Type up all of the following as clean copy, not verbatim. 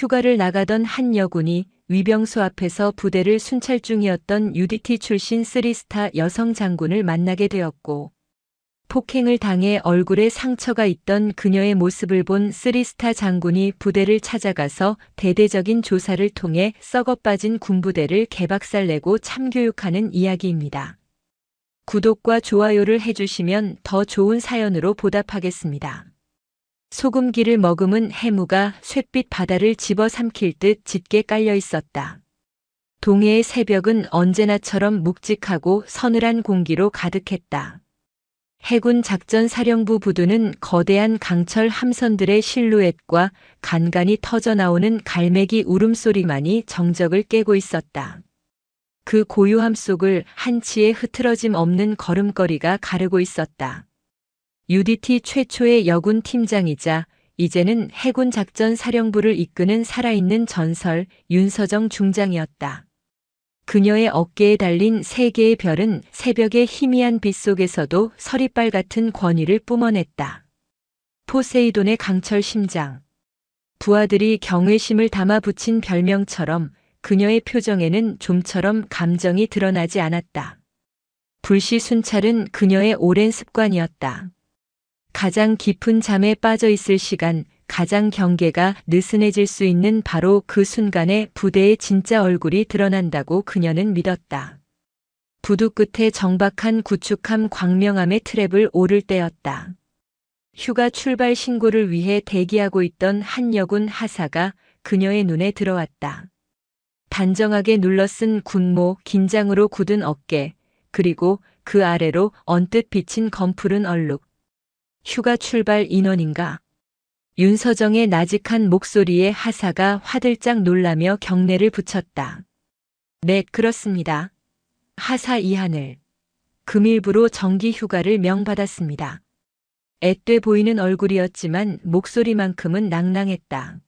휴가를 나가던 한 여군이 위병소 앞에서 부대를 순찰 중이었던 UDT 출신 3스타 여성 장군을 만나게 되었고, 폭행을 당해 얼굴에 상처가 있던 그녀의 모습을 본 3스타 장군이 부대를 찾아가서 대대적인 조사를 통해 썩어빠진 군부대를 개박살내고 참교육하는 이야기입니다. 구독과 좋아요를 해주시면 더 좋은 사연으로 보답하겠습니다. 소금기를 머금은 해무가 쇳빛 바다를 집어삼킬 듯 짙게 깔려 있었다. 동해의 새벽은 언제나처럼 묵직하고 서늘한 공기로 가득했다. 해군 작전사령부 부두는 거대한 강철 함선들의 실루엣과 간간히 터져나오는 갈매기 울음소리만이 정적을 깨고 있었다. 그 고요함 속을 한치의 흐트러짐 없는 걸음걸이가 가르고 있었다. UDT 최초의 여군 팀장이자 이제는 해군 작전사령부를 이끄는 살아있는 전설 윤서정 중장이었다. 그녀의 어깨에 달린 3개의 별은 새벽의 희미한 빛 속에서도 서리빨 같은 권위를 뿜어냈다. 포세이돈의 강철 심장. 부하들이 경외심을 담아 붙인 별명처럼 그녀의 표정에는 좀처럼 감정이 드러나지 않았다. 불시 순찰은 그녀의 오랜 습관이었다. 가장 깊은 잠에 빠져 있을 시간, 가장 경계가 느슨해질 수 있는 바로 그 순간에 부대의 진짜 얼굴이 드러난다고 그녀는 믿었다. 부두 끝에 정박한 구축함 광명함의 트랩을 오를 때였다. 휴가 출발 신고를 위해 대기하고 있던 한 여군 하사가 그녀의 눈에 들어왔다. 단정하게 눌러쓴 군모, 긴장으로 굳은 어깨, 그리고 그 아래로 언뜻 비친 검푸른 얼룩. 휴가 출발 인원인가? 윤서정의 나직한 목소리에 하사가 화들짝 놀라며 경례를 붙였다. 네, 그렇습니다. 하사 이하늘. 금일부로 정기 휴가를 명받았습니다. 앳돼 보이는 얼굴이었지만 목소리만큼은 낭낭했다.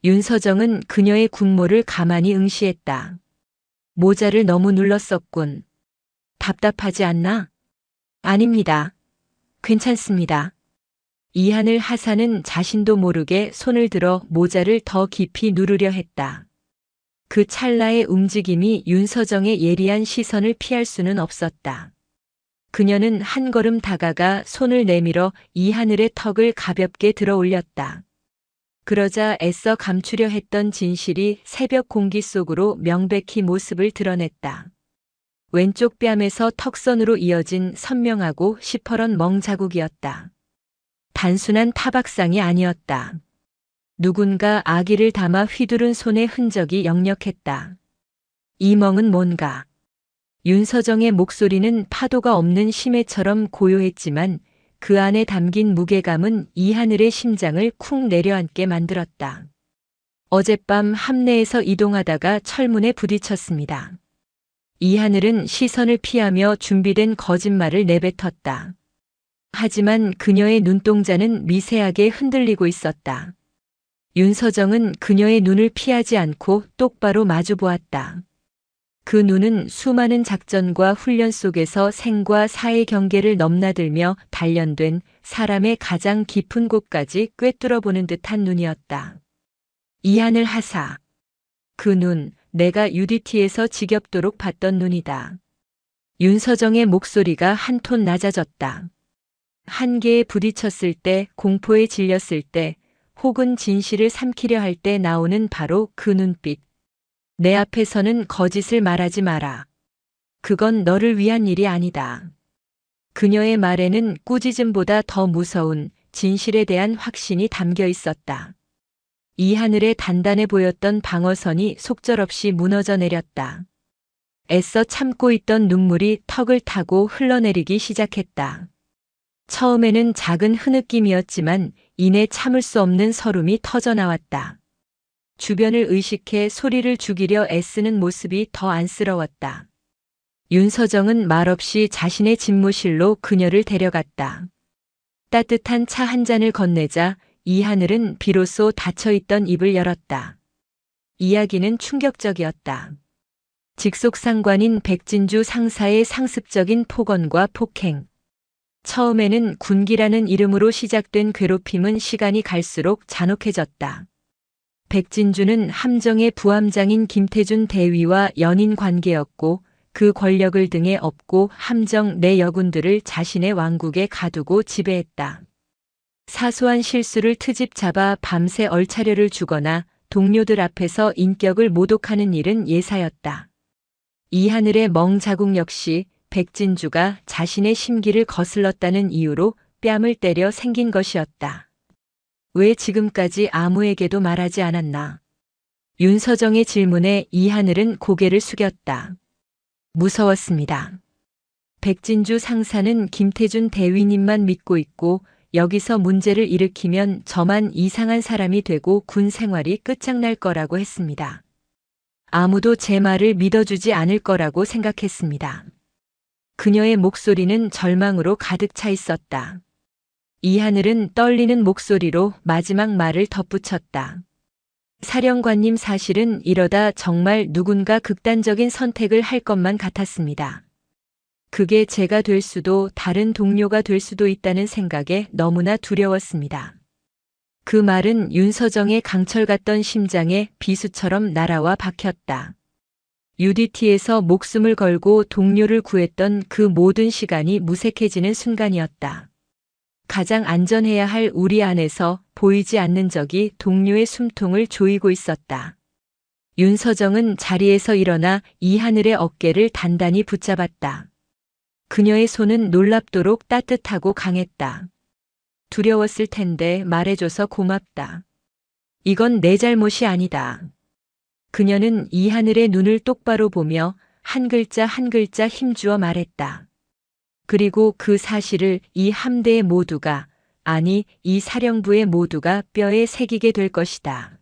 윤서정은 그녀의 군모를 가만히 응시했다. 모자를 너무 눌렀었군. 답답하지 않나? 아닙니다. 괜찮습니다. 이하늘 하사는 자신도 모르게 손을 들어 모자를 더 깊이 누르려 했다. 그 찰나의 움직임이 윤서정의 예리한 시선을 피할 수는 없었다. 그녀는 한 걸음 다가가 손을 내밀어 이하늘의 턱을 가볍게 들어 올렸다. 그러자 애써 감추려 했던 진실이 새벽 공기 속으로 명백히 모습을 드러냈다. 왼쪽 뺨에서 턱선으로 이어진 선명하고 시퍼런 멍 자국이었다. 단순한 타박상이 아니었다. 누군가 아기를 담아 휘두른 손의 흔적이 역력했다. 이 멍은 뭔가. 윤서정의 목소리는 파도가 없는 심해처럼 고요했지만 그 안에 담긴 무게감은 이하늘의 심장을 쿵 내려앉게 만들었다. 어젯밤 함내에서 이동하다가 철문에 부딪혔습니다. 이하늘은 시선을 피하며 준비된 거짓말을 내뱉었다. 하지만 그녀의 눈동자는 미세하게 흔들리고 있었다. 윤서정은 그녀의 눈을 피하지 않고 똑바로 마주 보았다. 그 눈은 수많은 작전과 훈련 속에서 생과 사의 경계를 넘나들며 단련된 사람의 가장 깊은 곳까지 꿰뚫어 보는 듯한 눈이었다. 이하늘 하사. 그 눈, 내가 UDT에서 지겹도록 봤던 눈이다. 윤서정의 목소리가 한 톤 낮아졌다. 한계에 부딪혔을 때, 공포에 질렸을 때, 혹은 진실을 삼키려 할 때 나오는 바로 그 눈빛. 내 앞에서는 거짓을 말하지 마라. 그건 너를 위한 일이 아니다. 그녀의 말에는 꾸짖음보다 더 무서운 진실에 대한 확신이 담겨 있었다. 이 하늘에 단단해 보였던 방어선이 속절없이 무너져 내렸다. 애써 참고 있던 눈물이 턱을 타고 흘러내리기 시작했다. 처음에는 작은 흐느낌이었지만 이내 참을 수 없는 설움이 터져나왔다. 주변을 의식해 소리를 죽이려 애쓰는 모습이 더 안쓰러웠다. 윤서정은 말없이 자신의 집무실로 그녀를 데려갔다. 따뜻한 차 한 잔을 건네자 이 하늘은 비로소 닫혀있던 입을 열었다. 이야기는 충격적이었다. 직속상관인 백진주 상사의 상습적인 폭언과 폭행. 처음에는 군기라는 이름으로 시작된 괴롭힘은 시간이 갈수록 잔혹해졌다. 백진주는 함정의 부함장인 김태준 대위와 연인 관계였고 그 권력을 등에 업고 함정 내 여군들을 자신의 왕국에 가두고 지배했다. 사소한 실수를 트집 잡아 밤새 얼차려를 주거나 동료들 앞에서 인격을 모독하는 일은 예사였다. 이 하늘의 멍자국 역시 백진주가 자신의 심기를 거슬렀다는 이유로 뺨을 때려 생긴 것이었다. 왜 지금까지 아무에게도 말하지 않았나? 윤서정의 질문에 이하늘은 고개를 숙였다. 무서웠습니다. 백진주 상사는 김태준 대위님만 믿고 있고 여기서 문제를 일으키면 저만 이상한 사람이 되고 군 생활이 끝장날 거라고 했습니다. 아무도 제 말을 믿어주지 않을 거라고 생각했습니다. 그녀의 목소리는 절망으로 가득 차 있었다. 이하늘은 떨리는 목소리로 마지막 말을 덧붙였다. 사령관님, 사실은 이러다 정말 누군가 극단적인 선택을 할 것만 같았습니다. 그게 제가 될 수도 다른 동료가 될 수도 있다는 생각에 너무나 두려웠습니다. 그 말은 윤서정의 강철 같던 심장에 비수처럼 날아와 박혔다. UDT에서 목숨을 걸고 동료를 구했던 그 모든 시간이 무색해지는 순간이었다. 가장 안전해야 할 우리 안에서 보이지 않는 적이 동료의 숨통을 조이고 있었다. 윤서정은 자리에서 일어나 이하늘의 어깨를 단단히 붙잡았다. 그녀의 손은 놀랍도록 따뜻하고 강했다. 두려웠을 텐데 말해줘서 고맙다. 이건 내 잘못이 아니다. 그녀는 이하늘의 눈을 똑바로 보며 한 글자 한 글자 힘주어 말했다. 그리고 그 사실을 이 함대의 모두가, 아니 이 사령부의 모두가 뼈에 새기게 될 것이다.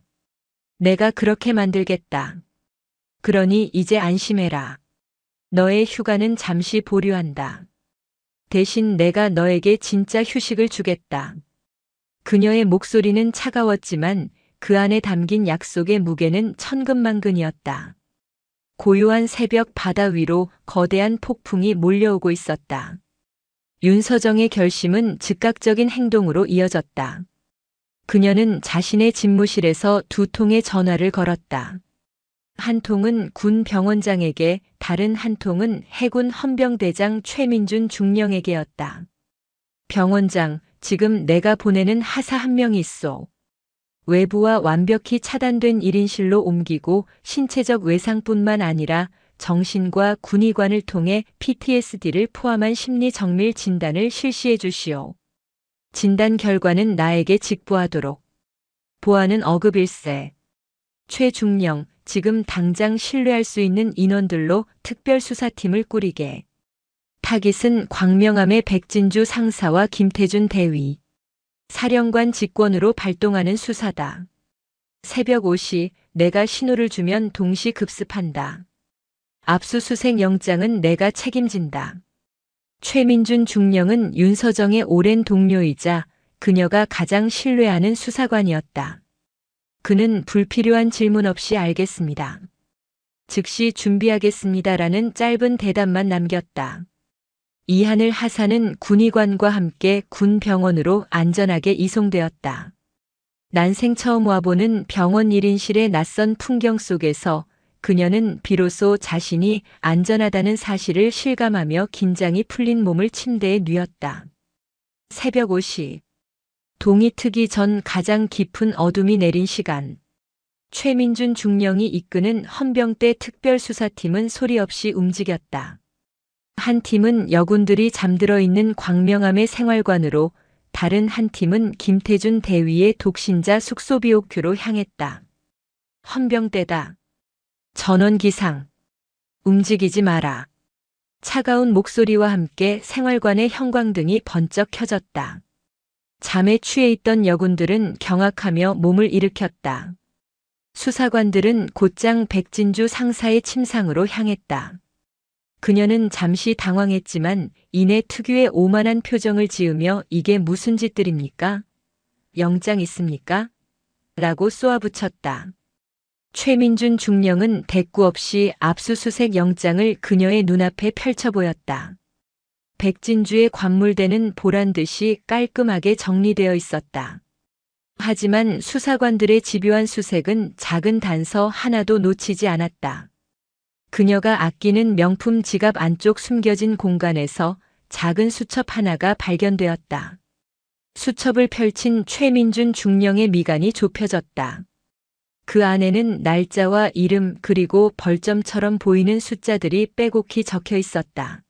내가 그렇게 만들겠다. 그러니 이제 안심해라. 너의 휴가는 잠시 보류한다. 대신 내가 너에게 진짜 휴식을 주겠다. 그녀의 목소리는 차가웠지만 그 안에 담긴 약속의 무게는 천근만근이었다. 고요한 새벽 바다 위로 거대한 폭풍이 몰려오고 있었다. 윤서정의 결심은 즉각적인 행동으로 이어졌다. 그녀는 자신의 집무실에서 2통의 전화를 걸었다. 한 통은 군 병원장에게, 다른 한 통은 해군 헌병대장 최민준 중령에게였다. 병원장, 지금 내가 보내는 하사 한 명이 있어. 외부와 완벽히 차단된 1인실로 옮기고 신체적 외상뿐만 아니라 정신과 군의관을 통해 PTSD를 포함한 심리 정밀 진단을 실시해 주시오. 진단 결과는 나에게 직보하도록. 보안은 어급일세. 최중령, 지금 당장 신뢰할 수 있는 인원들로 특별수사팀을 꾸리게. 타깃은 광명함의 백진주 상사와 김태준 대위. 사령관 직권으로 발동하는 수사다. 새벽 5시 내가 신호를 주면 동시 급습한다. 압수수색 영장은 내가 책임진다. 최민준 중령은 윤서정의 오랜 동료이자 그녀가 가장 신뢰하는 수사관이었다. 그는 불필요한 질문 없이 알겠습니다. 즉시 준비하겠습니다라는 짧은 대답만 남겼다. 이하늘 하사는 군의관과 함께 군 병원으로 안전하게 이송되었다. 난생 처음 와보는 병원 1인실의 낯선 풍경 속에서 그녀는 비로소 자신이 안전하다는 사실을 실감하며 긴장이 풀린 몸을 침대에 뉘었다. 새벽 5시. 동이 트기 전 가장 깊은 어둠이 내린 시간. 최민준 중령이 이끄는 헌병대 특별수사팀은 소리 없이 움직였다. 한 팀은 여군들이 잠들어 있는 광명함의 생활관으로, 다른 한 팀은 김태준 대위의 독신자 숙소 BOQ로 향했다. 헌병대다. 전원기상. 움직이지 마라. 차가운 목소리와 함께 생활관의 형광등이 번쩍 켜졌다. 잠에 취해 있던 여군들은 경악하며 몸을 일으켰다. 수사관들은 곧장 백진주 상사의 침상으로 향했다. 그녀는 잠시 당황했지만 이내 특유의 오만한 표정을 지으며 이게 무슨 짓들입니까? 영장 있습니까? 라고 쏘아붙였다. 최민준 중령은 대꾸 없이 압수수색 영장을 그녀의 눈앞에 펼쳐 보였다. 백진주의 관물대는 보란듯이 깔끔하게 정리되어 있었다. 하지만 수사관들의 집요한 수색은 작은 단서 하나도 놓치지 않았다. 그녀가 아끼는 명품 지갑 안쪽 숨겨진 공간에서 작은 수첩 하나가 발견되었다. 수첩을 펼친 최민준 중령의 미간이 좁혀졌다. 그 안에는 날짜와 이름 그리고 벌점처럼 보이는 숫자들이 빼곡히 적혀 있었다.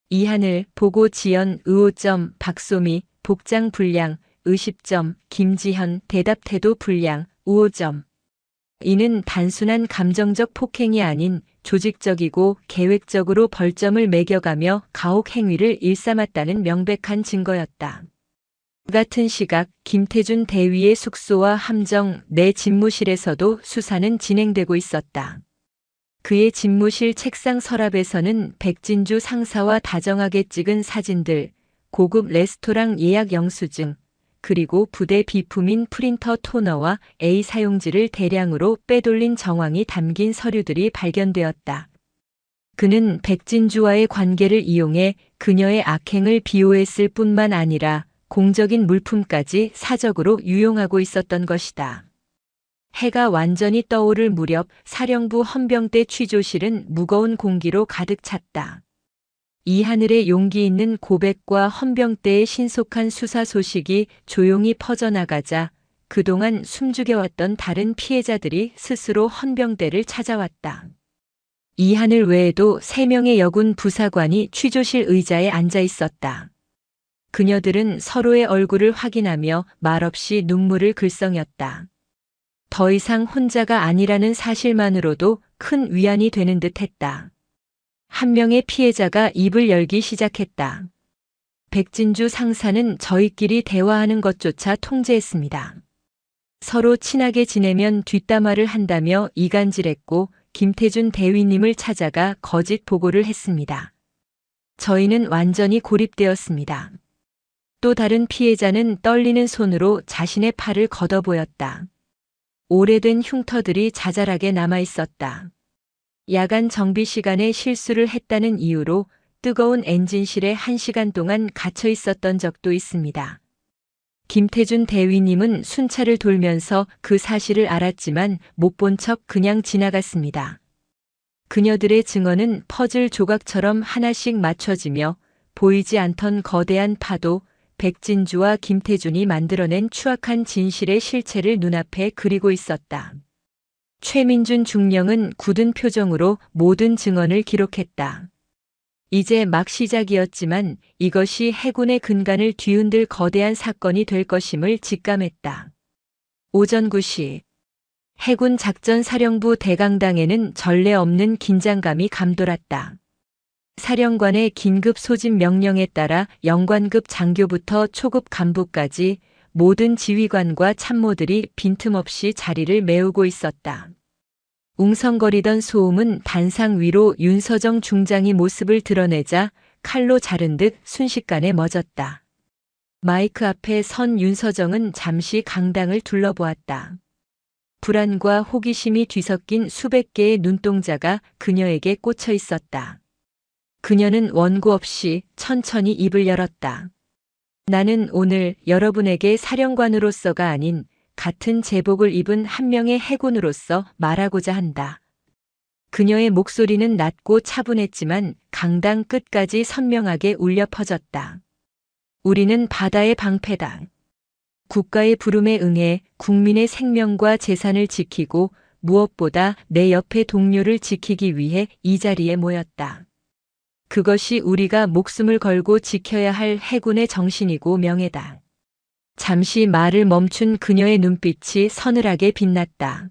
이하늘, 보고 지연, 의호점, 박소미, 복장 불량, 의십점, 김지현, 대답 태도 불량, 우호점. 이는 단순한 감정적 폭행이 아닌 조직적이고 계획적으로 벌점을 매겨가며 가혹 행위를 일삼았다는 명백한 증거였다. 같은 시각 김태준 대위의 숙소와 함정 내 집무실에서도 수사는 진행되고 있었다. 그의 집무실 책상 서랍에서는 백진주 상사와 다정하게 찍은 사진들, 고급 레스토랑 예약 영수증, 그리고 부대 비품인 프린터 토너와 A 사용지를 대량으로 빼돌린 정황이 담긴 서류들이 발견되었다. 그는 백진주와의 관계를 이용해 그녀의 악행을 비호했을 뿐만 아니라 공적인 물품까지 사적으로 유용하고 있었던 것이다. 해가 완전히 떠오를 무렵 사령부 헌병대 취조실은 무거운 공기로 가득 찼다. 이 하늘의 용기 있는 고백과 헌병대의 신속한 수사 소식이 조용히 퍼져나가자 그동안 숨죽여왔던 다른 피해자들이 스스로 헌병대를 찾아왔다. 이 하늘 외에도 3명의 여군 부사관이 취조실 의자에 앉아 있었다. 그녀들은 서로의 얼굴을 확인하며 말없이 눈물을 글썽였다. 더 이상 혼자가 아니라는 사실만으로도 큰 위안이 되는 듯 했다. 한 명의 피해자가 입을 열기 시작했다. 백진주 상사는 저희끼리 대화하는 것조차 통제했습니다. 서로 친하게 지내면 뒷담화를 한다며 이간질했고 김태준 대위님을 찾아가 거짓 보고를 했습니다. 저희는 완전히 고립되었습니다. 또 다른 피해자는 떨리는 손으로 자신의 팔을 걷어보였다. 오래된 흉터들이 자잘하게 남아 있었다. 야간 정비 시간에 실수를 했다는 이유로 뜨거운 엔진실에 1시간 동안 갇혀 있었던 적도 있습니다. 김태준 대위님은 순찰을 돌면서 그 사실을 알았지만 못 본 척 그냥 지나갔습니다. 그녀들의 증언은 퍼즐 조각처럼 하나씩 맞춰지며 보이지 않던 거대한 파도, 백진주와 김태준이 만들어낸 추악한 진실의 실체를 눈앞에 그리고 있었다. 최민준 중령은 굳은 표정으로 모든 증언을 기록했다. 이제 막 시작이었지만 이것이 해군의 근간을 뒤흔들 거대한 사건이 될 것임을 직감했다. 오전 9시 해군 작전사령부 대강당에는 전례 없는 긴장감이 감돌았다. 사령관의 긴급 소집 명령에 따라 영관급 장교부터 초급 간부까지 모든 지휘관과 참모들이 빈틈없이 자리를 메우고 있었다. 웅성거리던 소음은 단상 위로 윤서정 중장이 모습을 드러내자 칼로 자른 듯 순식간에 멎었다. 마이크 앞에 선 윤서정은 잠시 강당을 둘러보았다. 불안과 호기심이 뒤섞인 수백 개의 눈동자가 그녀에게 꽂혀 있었다. 그녀는 원고 없이 천천히 입을 열었다. 나는 오늘 여러분에게 사령관으로서가 아닌 같은 제복을 입은 한 명의 해군으로서 말하고자 한다. 그녀의 목소리는 낮고 차분했지만 강당 끝까지 선명하게 울려 퍼졌다. 우리는 바다의 방패다. 국가의 부름에 응해 국민의 생명과 재산을 지키고 무엇보다 내 옆의 동료를 지키기 위해 이 자리에 모였다. 그것이 우리가 목숨을 걸고 지켜야 할 해군의 정신이고 명예다. 잠시 말을 멈춘 그녀의 눈빛이 서늘하게 빛났다.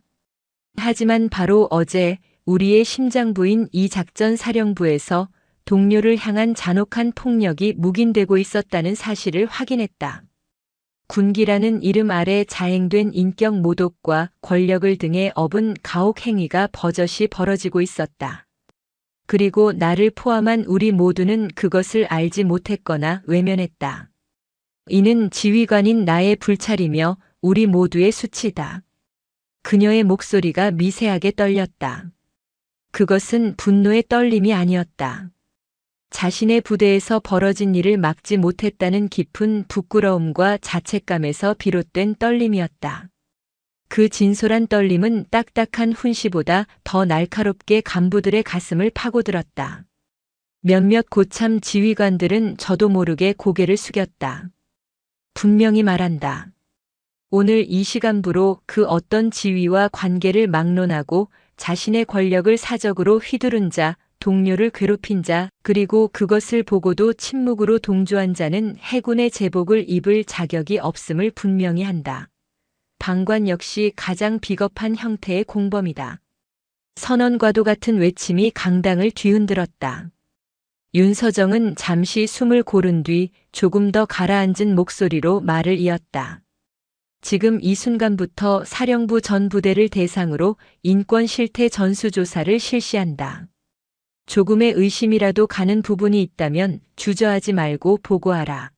하지만 바로 어제 우리의 심장부인 이 작전사령부에서 동료를 향한 잔혹한 폭력이 묵인되고 있었다는 사실을 확인했다. 군기라는 이름 아래 자행된 인격 모독과 권력을 등에 업은 가혹 행위가 버젓이 벌어지고 있었다. 그리고 나를 포함한 우리 모두는 그것을 알지 못했거나 외면했다. 이는 지휘관인 나의 불찰이며 우리 모두의 수치다. 그녀의 목소리가 미세하게 떨렸다. 그것은 분노의 떨림이 아니었다. 자신의 부대에서 벌어진 일을 막지 못했다는 깊은 부끄러움과 자책감에서 비롯된 떨림이었다. 그 진솔한 떨림은 딱딱한 훈시보다 더 날카롭게 간부들의 가슴을 파고들었다. 몇몇 고참 지휘관들은 저도 모르게 고개를 숙였다. 분명히 말한다. 오늘 이 시간부로 그 어떤 지위와 관계를 막론하고 자신의 권력을 사적으로 휘두른 자, 동료를 괴롭힌 자, 그리고 그것을 보고도 침묵으로 동조한 자는 해군의 제복을 입을 자격이 없음을 분명히 한다. 방관 역시 가장 비겁한 형태의 공범이다. 선언과도 같은 외침이 강당을 뒤흔들었다. 윤서정은 잠시 숨을 고른 뒤 조금 더 가라앉은 목소리로 말을 이었다. 지금 이 순간부터 사령부 전 부대를 대상으로 인권 실태 전수조사를 실시한다. 조금의 의심이라도 가는 부분이 있다면 주저하지 말고 보고하라.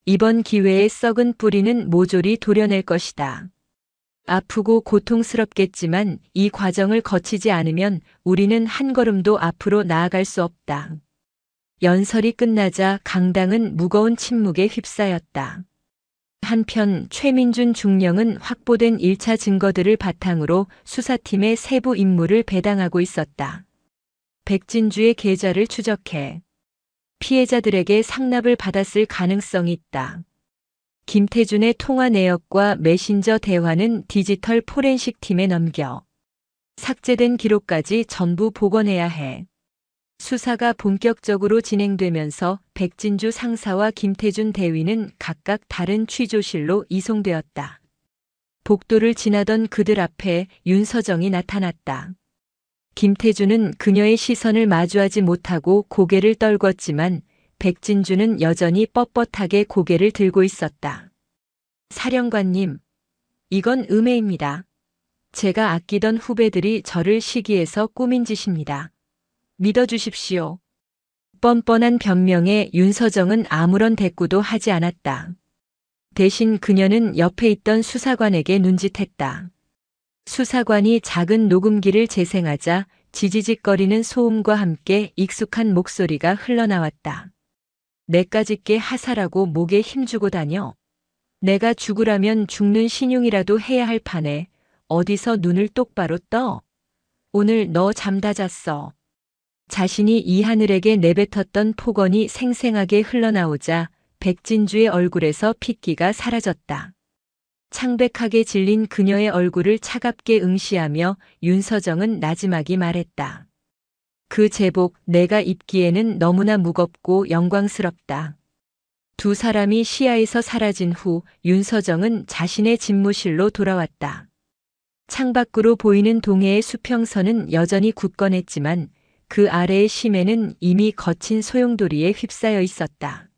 이번 기회에 썩은 뿌리는 모조리 도려낼 것이다. 아프고 고통스럽겠지만 이 과정을 거치지 않으면 우리는 한 걸음도 앞으로 나아갈 수 없다. 연설이 끝나자 강당은 무거운 침묵에 휩싸였다. 한편 최민준 중령은 확보된 1차 증거들을 바탕으로 수사팀의 세부 임무를 배당하고 있었다. 백진주의 계좌를 추적해 피해자들에게 상납을 받았을 가능성이 있다. 김태준의 통화 내역과 메신저 대화는 디지털 포렌식 팀에 넘겨 삭제된 기록까지 전부 복원해야 해. 수사가 본격적으로 진행되면서 백진주 상사와 김태준 대위는 각각 다른 취조실로 이송되었다. 복도를 지나던 그들 앞에 윤서정이 나타났다. 김태준은 그녀의 시선을 마주하지 못하고 고개를 떨궜지만 백진주는 여전히 뻣뻣하게 고개를 들고 있었다. 사령관님, 이건 음해입니다. 제가 아끼던 후배들이 저를 시기해서 꾸민 짓입니다. 믿어주십시오. 뻔뻔한 변명에 윤서정은 아무런 대꾸도 하지 않았다. 대신 그녀는 옆에 있던 수사관에게 눈짓했다. 수사관이 작은 녹음기를 재생하자 지지직거리는 소음과 함께 익숙한 목소리가 흘러나왔다. 내까짓게 하사라고 목에 힘주고 다녀. 내가 죽으라면 죽는 신용이라도 해야 할 판에 어디서 눈을 똑바로 떠. 오늘 너 잠 다 잤어. 자신이 이하늘에게 내뱉었던 폭언이 생생하게 흘러나오자 백진주의 얼굴에서 핏기가 사라졌다. 창백하게 질린 그녀의 얼굴을 차갑게 응시하며 윤서정은 나지막이 말했다. 그 제복 내가 입기에는 너무나 무겁고 영광스럽다. 두 사람이 시야에서 사라진 후 윤서정은 자신의 집무실로 돌아왔다. 창밖으로 보이는 동해의 수평선은 여전히 굳건했지만 그 아래의 심해는 이미 거친 소용돌이에 휩싸여 있었다.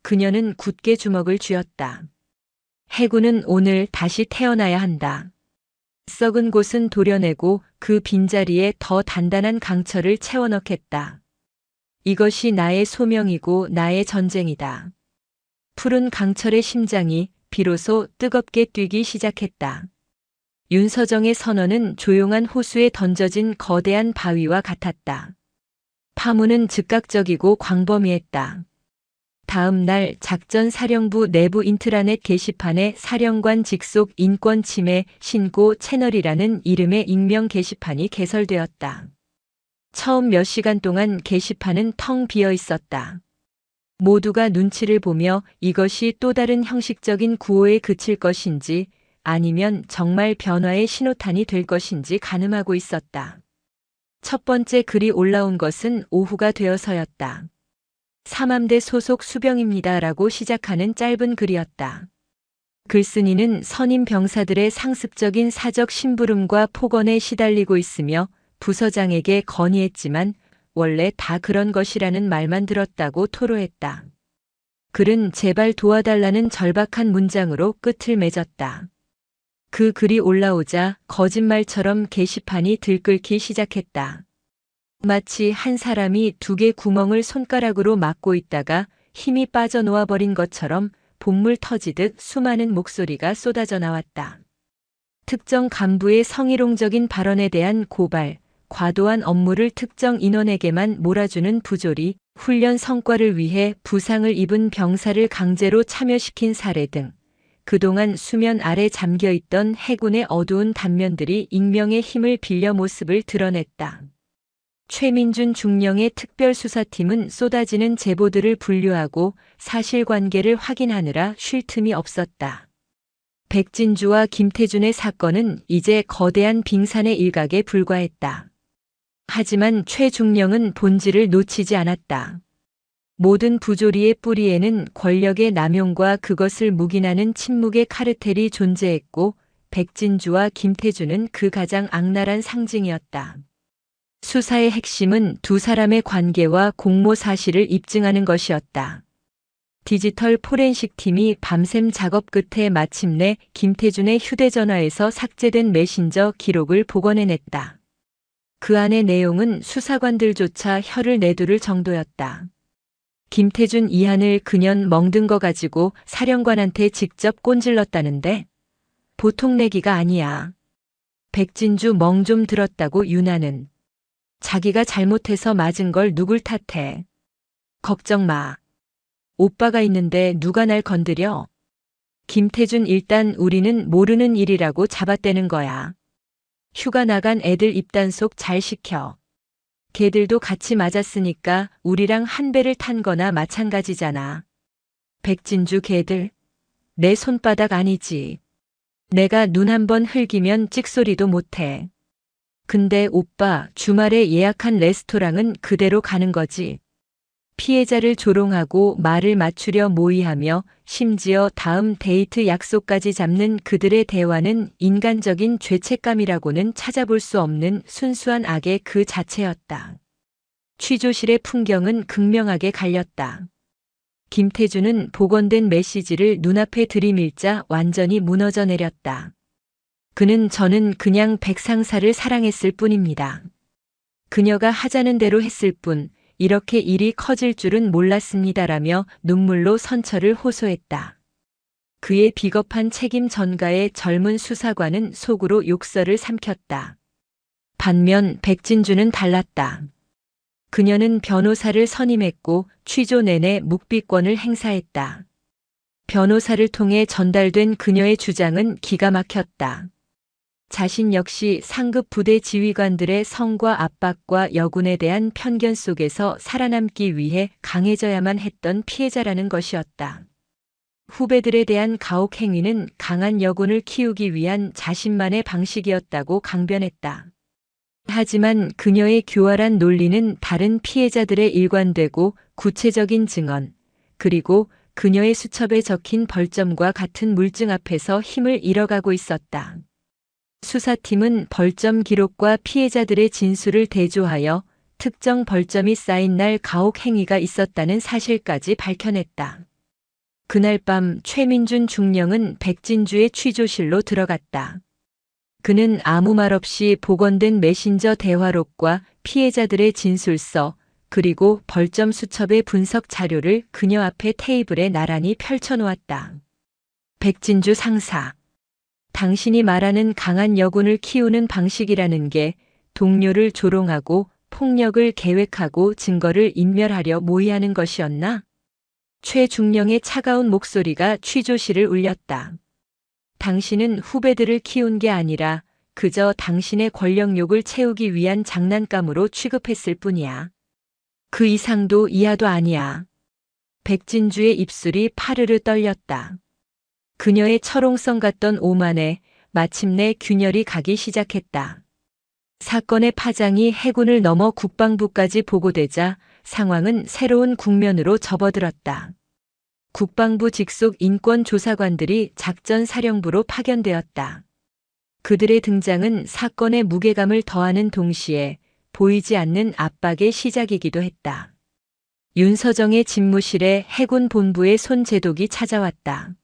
그녀는 굳게 주먹을 쥐었다. 해군은 오늘 다시 태어나야 한다. 썩은 곳은 도려내고 그 빈자리에 더 단단한 강철을 채워넣겠다. 이것이 나의 소명이고 나의 전쟁이다. 푸른 강철의 심장이 비로소 뜨겁게 뛰기 시작했다. 윤서정의 선언은 조용한 호수에 던져진 거대한 바위와 같았다. 파문은 즉각적이고 광범위했다. 다음 날 작전사령부 내부 인트라넷 게시판에 사령관 직속 인권 침해 신고 채널이라는 이름의 익명 게시판이 개설되었다. 처음 몇 시간 동안 게시판은 텅 비어 있었다. 모두가 눈치를 보며 이것이 또 다른 형식적인 구호에 그칠 것인지 아니면 정말 변화의 신호탄이 될 것인지 가늠하고 있었다. 첫 번째 글이 올라온 것은 오후가 되어서였다. 삼함대 소속 수병입니다라고 시작하는 짧은 글이었다. 글쓴이는 선임 병사들의 상습적인 사적 심부름과 폭언에 시달리고 있으며 부서장에게 건의했지만 원래 다 그런 것이라는 말만 들었다고 토로했다. 글은 제발 도와달라는 절박한 문장으로 끝을 맺었다. 그 글이 올라오자 거짓말처럼 게시판이 들끓기 시작했다. 마치 한 사람이 두 개 구멍을 손가락으로 막고 있다가 힘이 빠져놓아 버린 것처럼 본물 터지듯 수많은 목소리가 쏟아져 나왔다. 특정 간부의 성희롱적인 발언에 대한 고발, 과도한 업무를 특정 인원에게만 몰아주는 부조리, 훈련 성과를 위해 부상을 입은 병사를 강제로 참여시킨 사례 등 그동안 수면 아래 잠겨있던 해군의 어두운 단면들이 익명의 힘을 빌려 모습을 드러냈다. 최민준 중령의 특별수사팀은 쏟아지는 제보들을 분류하고 사실관계를 확인하느라 쉴 틈이 없었다. 백진주와 김태준의 사건은 이제 거대한 빙산의 일각에 불과했다. 하지만 최 중령은 본질을 놓치지 않았다. 모든 부조리의 뿌리에는 권력의 남용과 그것을 묵인하는 침묵의 카르텔이 존재했고 백진주와 김태준은 그 가장 악랄한 상징이었다. 수사의 핵심은 두 사람의 관계와 공모 사실을 입증하는 것이었다. 디지털 포렌식 팀이 밤샘 작업 끝에 마침내 김태준의 휴대전화에서 삭제된 메신저 기록을 복원해냈다. 그 안의 내용은 수사관들조차 혀를 내두를 정도였다. 김태준 이한을 그년 멍든 거 가지고 사령관한테 직접 꼰질렀다는데 보통 내기가 아니야. 백진주 멍 좀 들었다고 윤하는. 자기가 잘못해서 맞은 걸 누굴 탓해. 걱정 마. 오빠가 있는데 누가 날 건드려. 김태준 일단 우리는 모르는 일이라고 잡아떼는 거야. 휴가 나간 애들 입단속 잘 시켜. 걔들도 같이 맞았으니까 우리랑 한 배를 탄 거나 마찬가지잖아. 백진주 걔들. 내 손바닥 아니지. 내가 눈 한번 흘기면 찍소리도 못해. 근데 오빠 주말에 예약한 레스토랑은 그대로 가는 거지. 피해자를 조롱하고 말을 맞추려 모의하며 심지어 다음 데이트 약속까지 잡는 그들의 대화는 인간적인 죄책감이라고는 찾아볼 수 없는 순수한 악의 그 자체였다. 취조실의 풍경은 극명하게 갈렸다. 김태준은 복원된 메시지를 눈앞에 들이밀자 완전히 무너져 내렸다. 저는 그냥 백상사를 사랑했을 뿐입니다. 그녀가 하자는 대로 했을 뿐 이렇게 일이 커질 줄은 몰랐습니다라며 눈물로 선처를 호소했다. 그의 비겁한 책임 전가에 젊은 수사관은 속으로 욕설을 삼켰다. 반면 백진주는 달랐다. 그녀는 변호사를 선임했고 취조 내내 묵비권을 행사했다. 변호사를 통해 전달된 그녀의 주장은 기가 막혔다. 자신 역시 상급 부대 지휘관들의 성과 압박과 여군에 대한 편견 속에서 살아남기 위해 강해져야만 했던 피해자라는 것이었다. 후배들에 대한 가혹 행위는 강한 여군을 키우기 위한 자신만의 방식이었다고 강변했다. 하지만 그녀의 교활한 논리는 다른 피해자들에 일관되고 구체적인 증언, 그리고 그녀의 수첩에 적힌 벌점과 같은 물증 앞에서 힘을 잃어가고 있었다. 수사팀은 벌점 기록과 피해자들의 진술을 대조하여 특정 벌점이 쌓인 날 가혹 행위가 있었다는 사실까지 밝혀냈다. 그날 밤 최민준 중령은 백진주의 취조실로 들어갔다. 그는 아무 말 없이 복원된 메신저 대화록과 피해자들의 진술서, 그리고 벌점 수첩의 분석 자료를 그녀 앞에 테이블에 나란히 펼쳐놓았다. 백진주 상사. 당신이 말하는 강한 여군을 키우는 방식이라는 게 동료를 조롱하고 폭력을 계획하고 증거를 인멸하려 모의하는 것이었나? 최중령의 차가운 목소리가 취조실을 울렸다. 당신은 후배들을 키운 게 아니라 그저 당신의 권력욕을 채우기 위한 장난감으로 취급했을 뿐이야. 그 이상도 이하도 아니야. 백진주의 입술이 파르르 떨렸다. 그녀의 철옹성 같던 오만에 마침내 균열이 가기 시작했다. 사건의 파장이 해군을 넘어 국방부까지 보고되자 상황은 새로운 국면으로 접어들었다. 국방부 직속 인권조사관들이 작전사령부로 파견되었다. 그들의 등장은 사건의 무게감을 더하는 동시에 보이지 않는 압박의 시작이기도 했다. 윤서정의 집무실에 해군 본부의 손재독이 찾아왔다.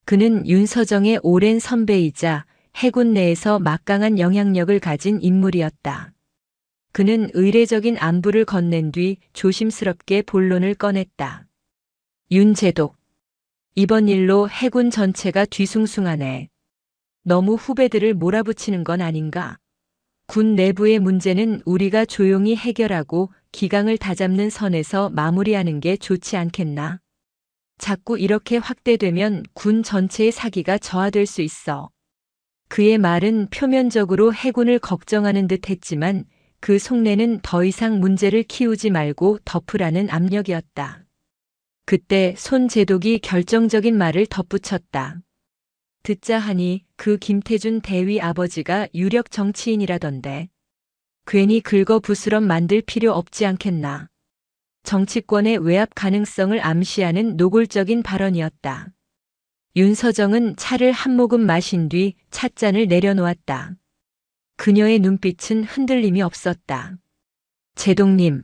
그는 윤서정의 오랜 선배이자 해군 내에서 막강한 영향력을 가진 인물이었다. 그는 의례적인 안부를 건넨 뒤 조심스럽게 본론을 꺼냈다. 윤재독. 이번 일로 해군 전체가 뒤숭숭하네. 너무 후배들을 몰아붙이는 건 아닌가? 군 내부의 문제는 우리가 조용히 해결하고 기강을 다잡는 선에서 마무리하는 게 좋지 않겠나? 자꾸 이렇게 확대되면 군 전체의 사기가 저하될 수 있어. 그의 말은 표면적으로 해군을 걱정하는 듯 했지만 그 속내는 더 이상 문제를 키우지 말고 덮으라는 압력이었다. 그때 손제독이 결정적인 말을 덧붙였다. 듣자 하니 그 김태준 대위 아버지가 유력 정치인이라던데. 괜히 긁어부스럼 만들 필요 없지 않겠나. 정치권의 외압 가능성을 암시하는 노골적인 발언이었다. 윤서정은 차를 한 모금 마신 뒤 찻잔을 내려놓았다. 그녀의 눈빛은 흔들림이 없었다. 제동님,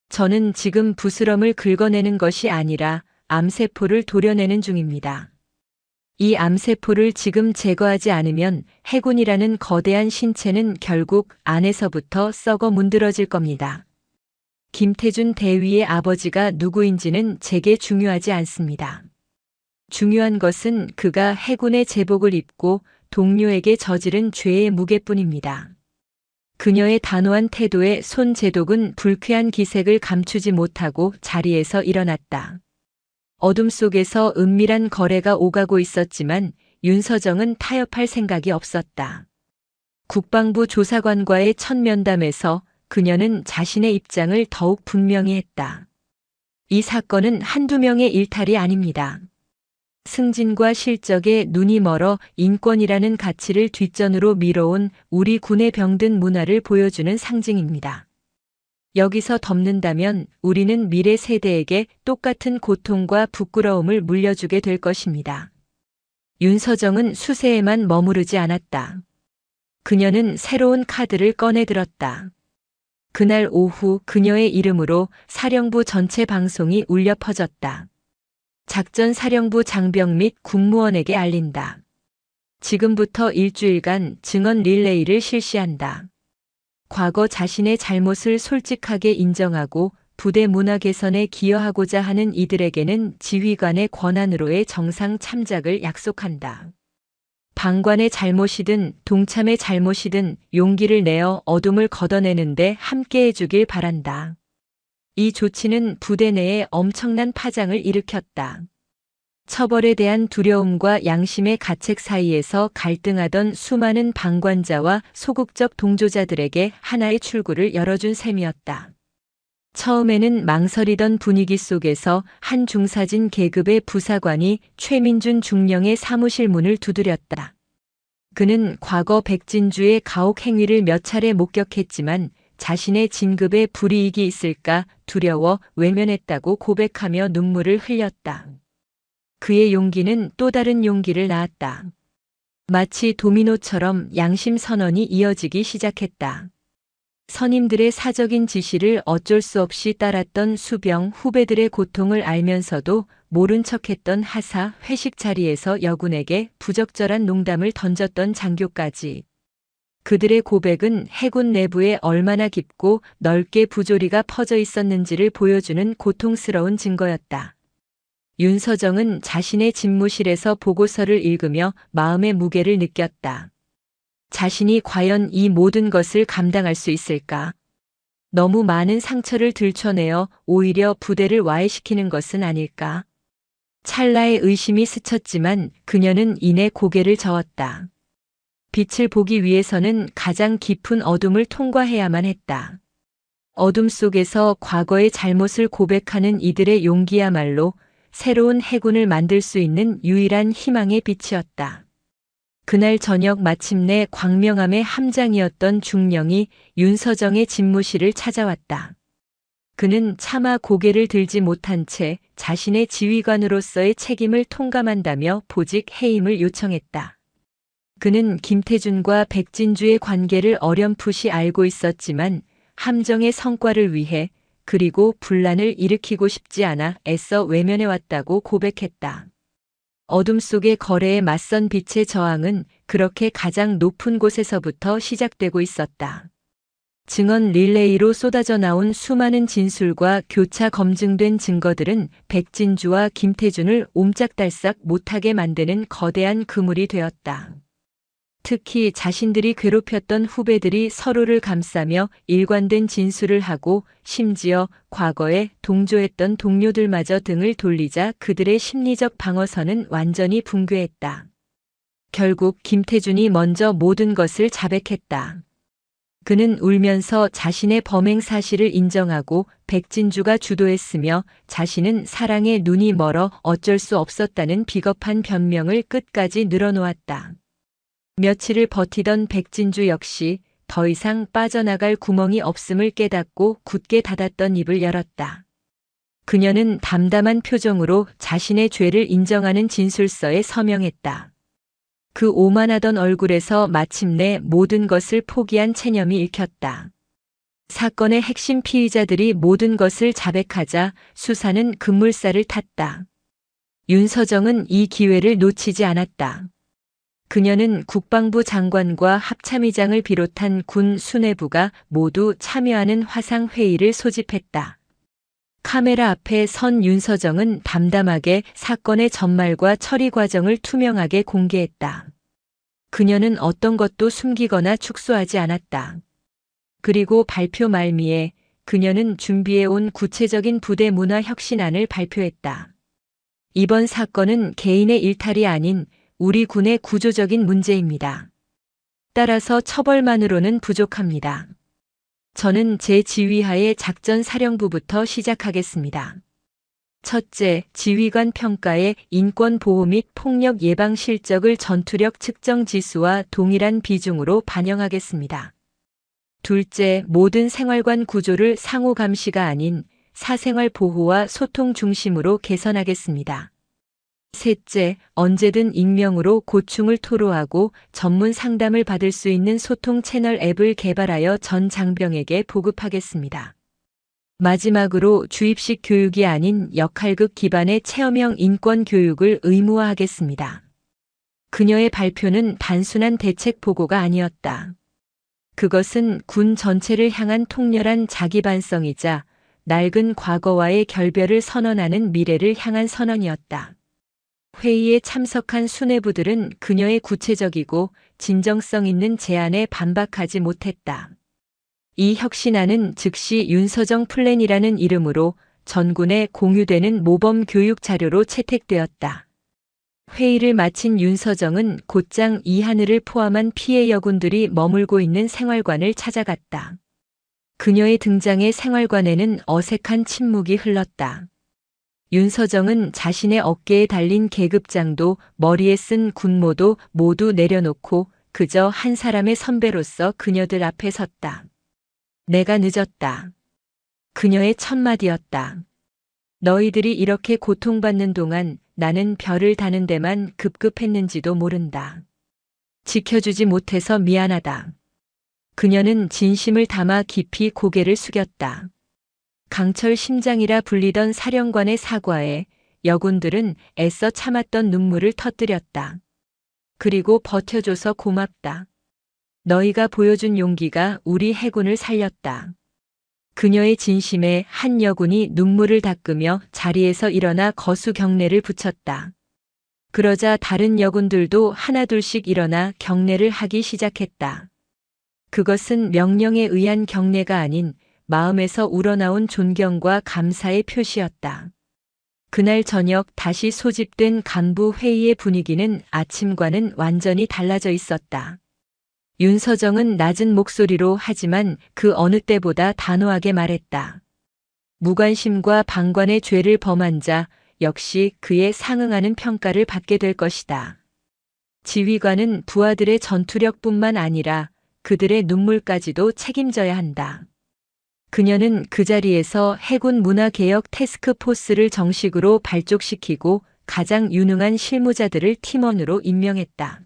저는 지금 부스럼을 긁어내는 것이 아니라 암세포를 도려내는 중입니다. 이 암세포를 지금 제거하지 않으면 해군이라는 거대한 신체는 결국 안에서부터 썩어 문드러질 겁니다. 김태준 대위의 아버지가 누구인지는 제게 중요하지 않습니다. 중요한 것은 그가 해군의 제복을 입고 동료에게 저지른 죄의 무게뿐입니다. 그녀의 단호한 태도에 손제독은 불쾌한 기색을 감추지 못하고 자리에서 일어났다. 어둠 속에서 은밀한 거래가 오가고 있었지만 윤서정은 타협할 생각이 없었다. 국방부 조사관과의 첫 면담에서 그녀는 자신의 입장을 더욱 분명히 했다. 이 사건은 한두 명의 일탈이 아닙니다. 승진과 실적에 눈이 멀어 인권이라는 가치를 뒷전으로 밀어온 우리 군의 병든 문화를 보여주는 상징입니다. 여기서 덮는다면 우리는 미래 세대에게 똑같은 고통과 부끄러움을 물려주게 될 것입니다. 윤서정은 수세에만 머무르지 않았다. 그녀는 새로운 카드를 꺼내들었다. 그날 오후 그녀의 이름으로 사령부 전체 방송이 울려 퍼졌다. 작전사령부 장병 및 국무원에게 알린다. 지금부터 일주일간 증언 릴레이를 실시한다. 과거 자신의 잘못을 솔직하게 인정하고 부대 문화 개선에 기여하고자 하는 이들에게는 지휘관의 권한으로의 정상 참작을 약속한다. 방관의 잘못이든 동참의 잘못이든 용기를 내어 어둠을 걷어내는데 함께해 주길 바란다. 이 조치는 부대 내에 엄청난 파장을 일으켰다. 처벌에 대한 두려움과 양심의 가책 사이에서 갈등하던 수많은 방관자와 소극적 동조자들에게 하나의 출구를 열어준 셈이었다. 처음에는 망설이던 분위기 속에서 한 중사진 계급의 부사관이 최민준 중령의 사무실 문을 두드렸다. 그는 과거 백진주의 가혹 행위를 몇 차례 목격했지만 자신의 진급에 불이익이 있을까 두려워 외면했다고 고백하며 눈물을 흘렸다. 그의 용기는 또 다른 용기를 낳았다. 마치 도미노처럼 양심 선언이 이어지기 시작했다. 선임들의 사적인 지시를 어쩔 수 없이 따랐던 수병 후배들의 고통을 알면서도 모른 척했던 하사 회식 자리에서 여군에게 부적절한 농담을 던졌던 장교까지. 그들의 고백은 해군 내부에 얼마나 깊고 넓게 부조리가 퍼져 있었는지를 보여주는 고통스러운 증거였다. 윤서정은 자신의 집무실에서 보고서를 읽으며 마음의 무게를 느꼈다. 자신이 과연 이 모든 것을 감당할 수 있을까? 너무 많은 상처를 들춰내어 오히려 부대를 와해시키는 것은 아닐까? 찰나의 의심이 스쳤지만 그녀는 이내 고개를 저었다. 빛을 보기 위해서는 가장 깊은 어둠을 통과해야만 했다. 어둠 속에서 과거의 잘못을 고백하는 이들의 용기야말로 새로운 해군을 만들 수 있는 유일한 희망의 빛이었다. 그날 저녁 마침내 광명함의 함장이었던 중령이 윤서정의 집무실을 찾아왔다. 그는 차마 고개를 들지 못한 채 자신의 지휘관으로서의 책임을 통감한다며 보직 해임을 요청했다. 그는 김태준과 백진주의 관계를 어렴풋이 알고 있었지만 함정의 성과를 위해 그리고 분란을 일으키고 싶지 않아 애써 외면해왔다고 고백했다. 어둠 속의 거래에 맞선 빛의 저항은 그렇게 가장 높은 곳에서부터 시작되고 있었다. 증언 릴레이로 쏟아져 나온 수많은 진술과 교차 검증된 증거들은 백진주와 김태준을 옴짝달싹 못하게 만드는 거대한 그물이 되었다. 특히 자신들이 괴롭혔던 후배들이 서로를 감싸며 일관된 진술을 하고 심지어 과거에 동조했던 동료들마저 등을 돌리자 그들의 심리적 방어선은 완전히 붕괴했다. 결국 김태준이 먼저 모든 것을 자백했다. 그는 울면서 자신의 범행 사실을 인정하고 백진주가 주도했으며 자신은 사랑에 눈이 멀어 어쩔 수 없었다는 비겁한 변명을 끝까지 늘어놓았다. 며칠을 버티던 백진주 역시 더 이상 빠져나갈 구멍이 없음을 깨닫고 굳게 닫았던 입을 열었다. 그녀는 담담한 표정으로 자신의 죄를 인정하는 진술서에 서명했다. 그 오만하던 얼굴에서 마침내 모든 것을 포기한 체념이 읽혔다. 사건의 핵심 피의자들이 모든 것을 자백하자 수사는 급물살을 탔다. 윤서정은 이 기회를 놓치지 않았다. 그녀는 국방부 장관과 합참의장을 비롯한 군 수뇌부가 모두 참여하는 화상회의를 소집했다. 카메라 앞에 선 윤서정은 담담하게 사건의 전말과 처리 과정을 투명하게 공개했다. 그녀는 어떤 것도 숨기거나 축소하지 않았다. 그리고 발표 말미에 그녀는 준비해온 구체적인 부대 문화 혁신안을 발표했다. 이번 사건은 개인의 일탈이 아닌 우리 군의 구조적인 문제입니다. 따라서 처벌만으로는 부족합니다. 저는 제 지휘하에 작전사령부부터 시작하겠습니다. 첫째, 지휘관 평가에 인권보호 및 폭력 예방 실적을 전투력 측정 지수와 동일한 비중으로 반영하겠습니다. 둘째, 모든 생활관 구조를 상호 감시가 아닌 사생활 보호와 소통 중심으로 개선하겠습니다. 셋째, 언제든 익명으로 고충을 토로하고 전문 상담을 받을 수 있는 소통 채널 앱을 개발하여 전 장병에게 보급하겠습니다. 마지막으로 주입식 교육이 아닌 역할극 기반의 체험형 인권 교육을 의무화하겠습니다. 그녀의 발표는 단순한 대책 보고가 아니었다. 그것은 군 전체를 향한 통렬한 자기반성이자 낡은 과거와의 결별을 선언하는 미래를 향한 선언이었다. 회의에 참석한 수뇌부들은 그녀의 구체적이고 진정성 있는 제안에 반박하지 못했다. 이 혁신안은 즉시 윤서정 플랜이라는 이름으로 전군에 공유되는 모범 교육 자료로 채택되었다. 회의를 마친 윤서정은 곧장 이하늘을 포함한 피해 여군들이 머물고 있는 생활관을 찾아갔다. 그녀의 등장에 생활관에는 어색한 침묵이 흘렀다. 윤서정은 자신의 어깨에 달린 계급장도 머리에 쓴 군모도 모두 내려놓고 그저 한 사람의 선배로서 그녀들 앞에 섰다. 내가 늦었다. 그녀의 첫 마디였다. 너희들이 이렇게 고통받는 동안 나는 별을 다는 데만 급급했는지도 모른다. 지켜주지 못해서 미안하다. 그녀는 진심을 담아 깊이 고개를 숙였다. 강철 심장이라 불리던 사령관의 사과에 여군들은 애써 참았던 눈물을 터뜨렸다. 그리고 버텨줘서 고맙다. 너희가 보여준 용기가 우리 해군을 살렸다. 그녀의 진심에 한 여군이 눈물을 닦으며 자리에서 일어나 거수 경례를 붙였다. 그러자 다른 여군들도 하나둘씩 일어나 경례를 하기 시작했다. 그것은 명령에 의한 경례가 아닌 마음에서 우러나온 존경과 감사의 표시였다. 그날 저녁 다시 소집된 간부 회의의 분위기는 아침과는 완전히 달라져 있었다. 윤서정은 낮은 목소리로 하지만 그 어느 때보다 단호하게 말했다. 무관심과 방관의 죄를 범한 자 역시 그에 상응하는 평가를 받게 될 것이다. 지휘관은 부하들의 전투력뿐만 아니라 그들의 눈물까지도 책임져야 한다. 그녀는 그 자리에서 해군 문화개혁 태스크포스를 정식으로 발족시키고 가장 유능한 실무자들을 팀원으로 임명했다.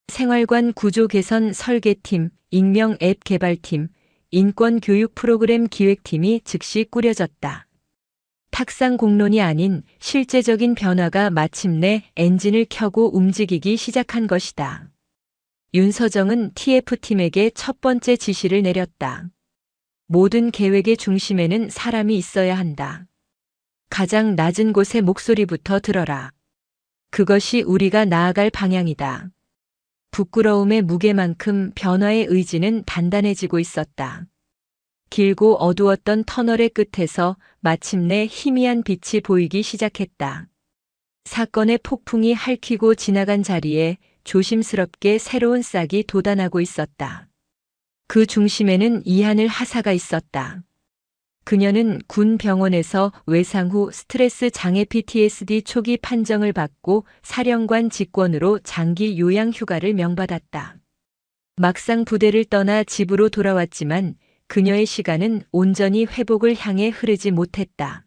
생활관 구조 개선 설계팀, 익명 앱 개발팀, 인권 교육 프로그램 기획팀이 즉시 꾸려졌다. 탁상 공론이 아닌 실제적인 변화가 마침내 엔진을 켜고 움직이기 시작한 것이다. 윤서정은 TF팀에게 첫 번째 지시를 내렸다. 모든 계획의 중심에는 사람이 있어야 한다. 가장 낮은 곳의 목소리부터 들어라. 그것이 우리가 나아갈 방향이다. 부끄러움의 무게만큼 변화의 의지는 단단해지고 있었다. 길고 어두웠던 터널의 끝에서 마침내 희미한 빛이 보이기 시작했다. 사건의 폭풍이 핥히고 지나간 자리에 조심스럽게 새로운 싹이 돋아나고 있었다. 그 중심에는 이하늘 하사가 있었다. 그녀는 군 병원에서 외상 후 스트레스 장애 PTSD 초기 판정을 받고 사령관 직권으로 장기 요양 휴가를 명받았다. 막상 부대를 떠나 집으로 돌아왔지만 그녀의 시간은 온전히 회복을 향해 흐르지 못했다.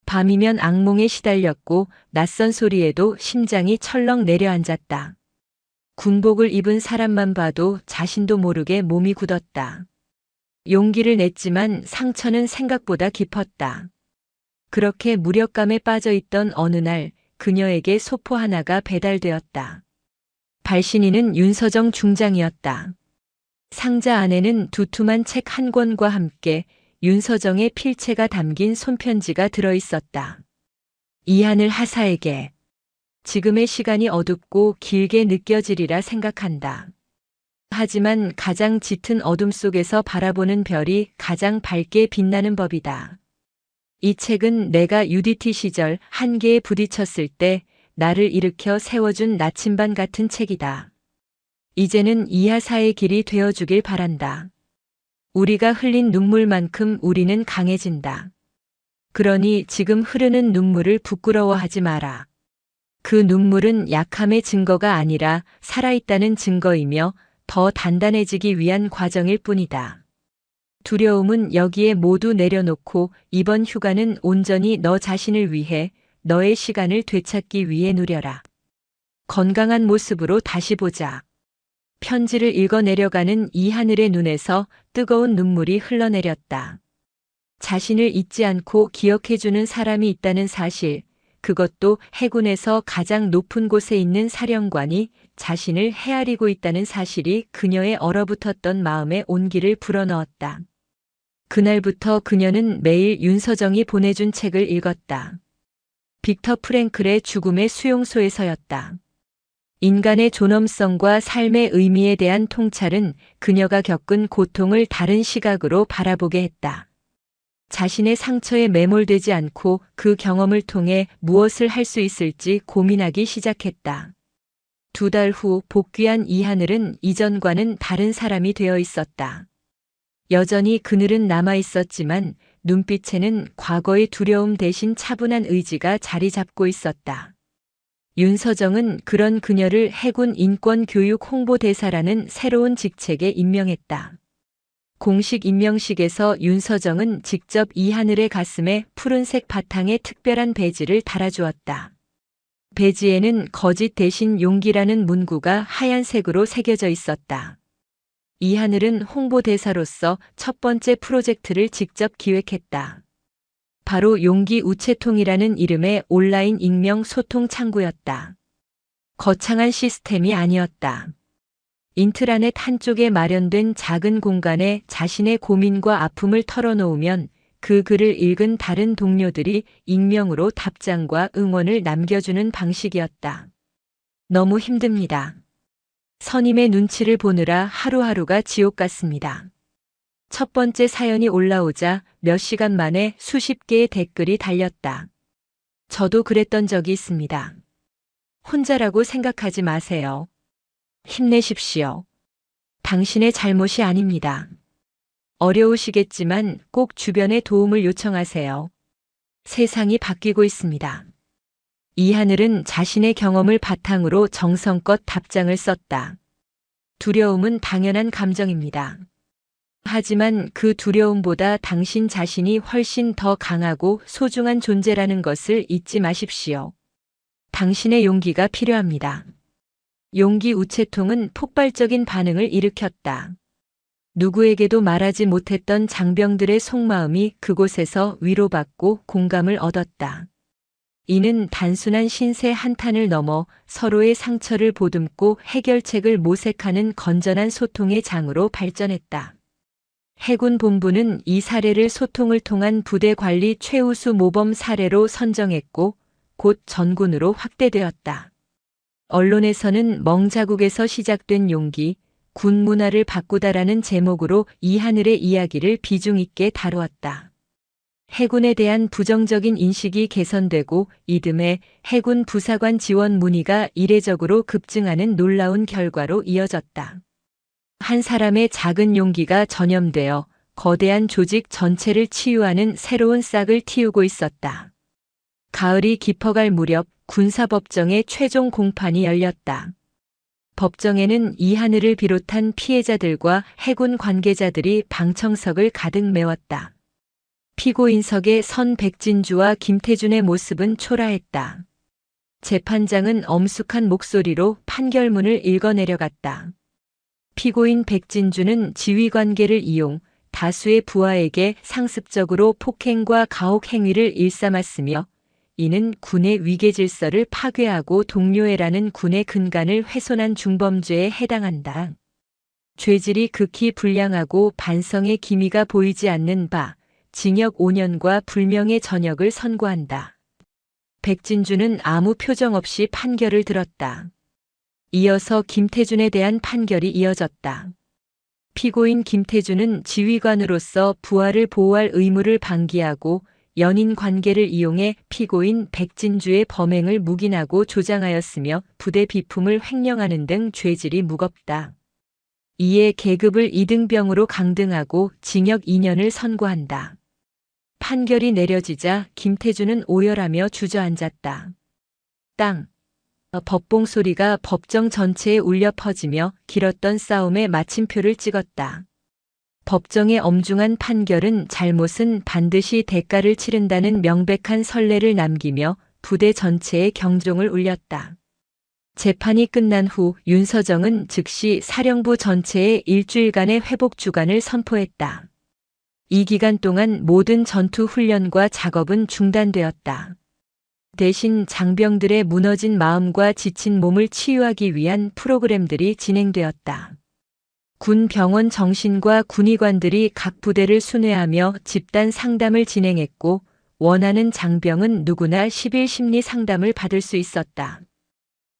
밤이면 악몽에 시달렸고 낯선 소리에도 심장이 철렁 내려앉았다. 군복을 입은 사람만 봐도 자신도 모르게 몸이 굳었다. 용기를 냈지만 상처는 생각보다 깊었다. 그렇게 무력감에 빠져 있던 어느 날 그녀에게 소포 하나가 배달되었다. 발신인은 윤서정 중장이었다. 상자 안에는 두툼한 책 한 권과 함께 윤서정의 필체가 담긴 손편지가 들어 있었다. 이하늘 하사에게 지금의 시간이 어둡고 길게 느껴지리라 생각한다. 하지만 가장 짙은 어둠 속에서 바라보는 별이 가장 밝게 빛나는 법이다. 이 책은 내가 UDT 시절 한계에 부딪혔을 때 나를 일으켜 세워준 나침반 같은 책이다. 이제는 이하사의 길이 되어주길 바란다. 우리가 흘린 눈물만큼 우리는 강해진다. 그러니 지금 흐르는 눈물을 부끄러워하지 마라. 그 눈물은 약함의 증거가 아니라 살아있다는 증거이며 더 단단해지기 위한 과정일 뿐이다. 두려움은 여기에 모두 내려놓고 이번 휴가는 온전히 너 자신을 위해 너의 시간을 되찾기 위해 누려라. 건강한 모습으로 다시 보자. 편지를 읽어 내려가는 이하늘의 눈에서 뜨거운 눈물이 흘러내렸다. 자신을 잊지 않고 기억해주는 사람이 있다는 사실, 그것도 해군에서 가장 높은 곳에 있는 사령관이 자신을 헤아리고 있다는 사실이 그녀의 얼어붙었던 마음에 온기를 불어넣었다. 그날부터 그녀는 매일 윤서정이 보내준 책을 읽었다. 빅터 프랭클의 죽음의 수용소에서였다. 인간의 존엄성과 삶의 의미에 대한 통찰은 그녀가 겪은 고통을 다른 시각으로 바라보게 했다. 자신의 상처에 매몰되지 않고 그 경험을 통해 무엇을 할 수 있을지 고민하기 시작했다. 2달 후 복귀한 이하늘은 이전과는 다른 사람이 되어 있었다. 여전히 그늘은 남아 있었지만 눈빛에는 과거의 두려움 대신 차분한 의지가 자리 잡고 있었다. 윤서정은 그런 그녀를 해군 인권교육 홍보대사라는 새로운 직책에 임명했다. 공식 임명식에서 윤서정은 직접 이하늘의 가슴에 푸른색 바탕에 특별한 배지를 달아주었다. 배지에는 거짓 대신 용기라는 문구가 하얀색으로 새겨져 있었다. 이하늘은 홍보대사로서 첫 번째 프로젝트를 직접 기획했다. 바로 용기 우체통이라는 이름의 온라인 익명 소통 창구였다. 거창한 시스템이 아니었다. 인트라넷 한쪽에 마련된 작은 공간에 자신의 고민과 아픔을 털어놓으면 그 글을 읽은 다른 동료들이 익명으로 답장과 응원을 남겨주는 방식이었다. 너무 힘듭니다. 선임의 눈치를 보느라 하루하루가 지옥 같습니다. 첫 번째 사연이 올라오자 몇 시간 만에 수십 개의 댓글이 달렸다. 저도 그랬던 적이 있습니다. 혼자라고 생각하지 마세요. 힘내십시오. 당신의 잘못이 아닙니다. 어려우시겠지만 꼭 주변의 도움을 요청하세요. 세상이 바뀌고 있습니다. 이하늘은 자신의 경험을 바탕으로 정성껏 답장을 썼다. 두려움은 당연한 감정입니다. 하지만 그 두려움보다 당신 자신이 훨씬 더 강하고 소중한 존재라는 것을 잊지 마십시오. 당신의 용기가 필요합니다. 용기 우체통은 폭발적인 반응을 일으켰다. 누구에게도 말하지 못했던 장병들의 속마음이 그곳에서 위로받고 공감을 얻었다. 이는 단순한 신세 한탄을 넘어 서로의 상처를 보듬고 해결책을 모색하는 건전한 소통의 장으로 발전했다. 해군 본부는 이 사례를 소통을 통한 부대 관리 최우수 모범 사례로 선정했고 곧 전군으로 확대되었다. 언론에서는 멍자국에서 시작된 용기, 군 문화를 바꾸다라는 제목으로 이하늘의 이야기를 비중 있게 다루었다. 해군에 대한 부정적인 인식이 개선되고 이듬해 해군 부사관 지원 문의가 이례적으로 급증하는 놀라운 결과로 이어졌다. 한 사람의 작은 용기가 전염되어 거대한 조직 전체를 치유하는 새로운 싹을 틔우고 있었다. 가을이 깊어갈 무렵 군사법정의 최종 공판이 열렸다. 법정에는 이하늘을 비롯한 피해자들과 해군 관계자들이 방청석을 가득 메웠다. 피고인석에 선 백진주와 김태준의 모습은 초라했다. 재판장은 엄숙한 목소리로 판결문을 읽어내려갔다. 피고인 백진주는 지휘관계를 이용 다수의 부하에게 상습적으로 폭행과 가혹 행위를 일삼았으며 이는 군의 위계 질서를 파괴하고 동료애라는 군의 근간을 훼손한 중범죄에 해당한다. 죄질이 극히 불량하고 반성의 기미가 보이지 않는 바 징역 5년과 불명예 전역을 선고한다. 백진주는 아무 표정 없이 판결을 들었다. 이어서 김태준에 대한 판결이 이어졌다. 피고인 김태준은 지휘관으로서 부하를 보호할 의무를 방기하고 연인 관계를 이용해 피고인 백진주의 범행을 묵인하고 조장하였으며 부대 비품을 횡령하는 등 죄질이 무겁다. 이에 계급을 2등병으로 강등하고 징역 2년을 선고한다. 판결이 내려지자 김태준은 오열하며 주저앉았다. 땅. 법봉 소리가 법정 전체에 울려 퍼지며 길었던 싸움에 마침표를 찍었다. 법정의 엄중한 판결은 잘못은 반드시 대가를 치른다는 명백한 선례를 남기며 부대 전체에 경종을 울렸다. 재판이 끝난 후 윤서정은 즉시 사령부 전체에 일주일간의 회복 주간을 선포했다. 이 기간 동안 모든 전투 훈련과 작업은 중단되었다. 대신 장병들의 무너진 마음과 지친 몸을 치유하기 위한 프로그램들이 진행되었다. 군 병원 정신과 군의관들이 각 부대를 순회하며 집단 상담을 진행했고 원하는 장병은 누구나 10일 심리 상담을 받을 수 있었다.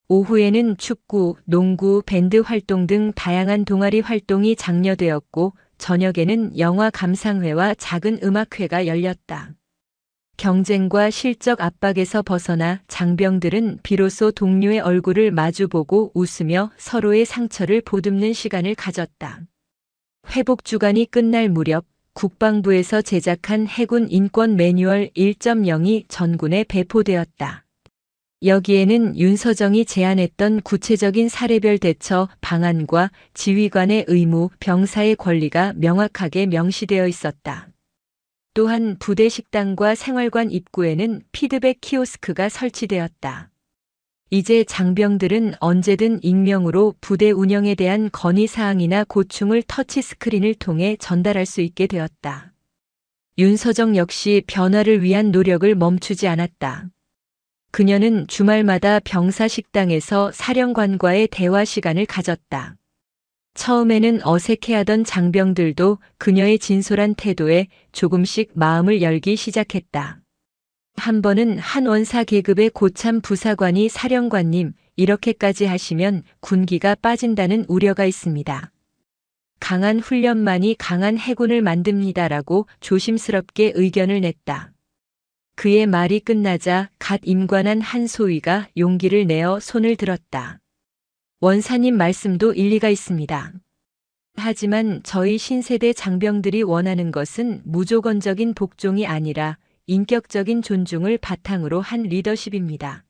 오후에는 축구, 농구, 밴드 활동 등 다양한 동아리 활동이 장려되었고 저녁에는 영화 감상회와 작은 음악회가 열렸다. 경쟁과 실적 압박에서 벗어나 장병들은 비로소 동료의 얼굴을 마주보고 웃으며 서로의 상처를 보듬는 시간을 가졌다. 회복 주간이 끝날 무렵 국방부에서 제작한 해군 인권 매뉴얼 1.0이 전군에 배포되었다. 여기에는 윤서정이 제안했던 구체적인 사례별 대처 방안과 지휘관의 의무, 병사의 권리가 명확하게 명시되어 있었다. 또한 부대 식당과 생활관 입구에는 피드백 키오스크가 설치되었다. 이제 장병들은 언제든 익명으로 부대 운영에 대한 건의사항이나 고충을 터치스크린을 통해 전달할 수 있게 되었다. 윤서정 역시 변화를 위한 노력을 멈추지 않았다. 그녀는 주말마다 병사 식당에서 사령관과의 대화 시간을 가졌다. 처음에는 어색해하던 장병들도 그녀의 진솔한 태도에 조금씩 마음을 열기 시작했다. 한 번은 한 원사 계급의 고참 부사관이 사령관님, 이렇게까지 하시면 군기가 빠진다는 우려가 있습니다. 강한 훈련만이 강한 해군을 만듭니다라고 조심스럽게 의견을 냈다. 그의 말이 끝나자 갓 임관한 한 소위가 용기를 내어 손을 들었다. 원사님 말씀도 일리가 있습니다. 하지만 저희 신세대 장병들이 원하는 것은 무조건적인 복종이 아니라 인격적인 존중을 바탕으로 한 리더십입니다.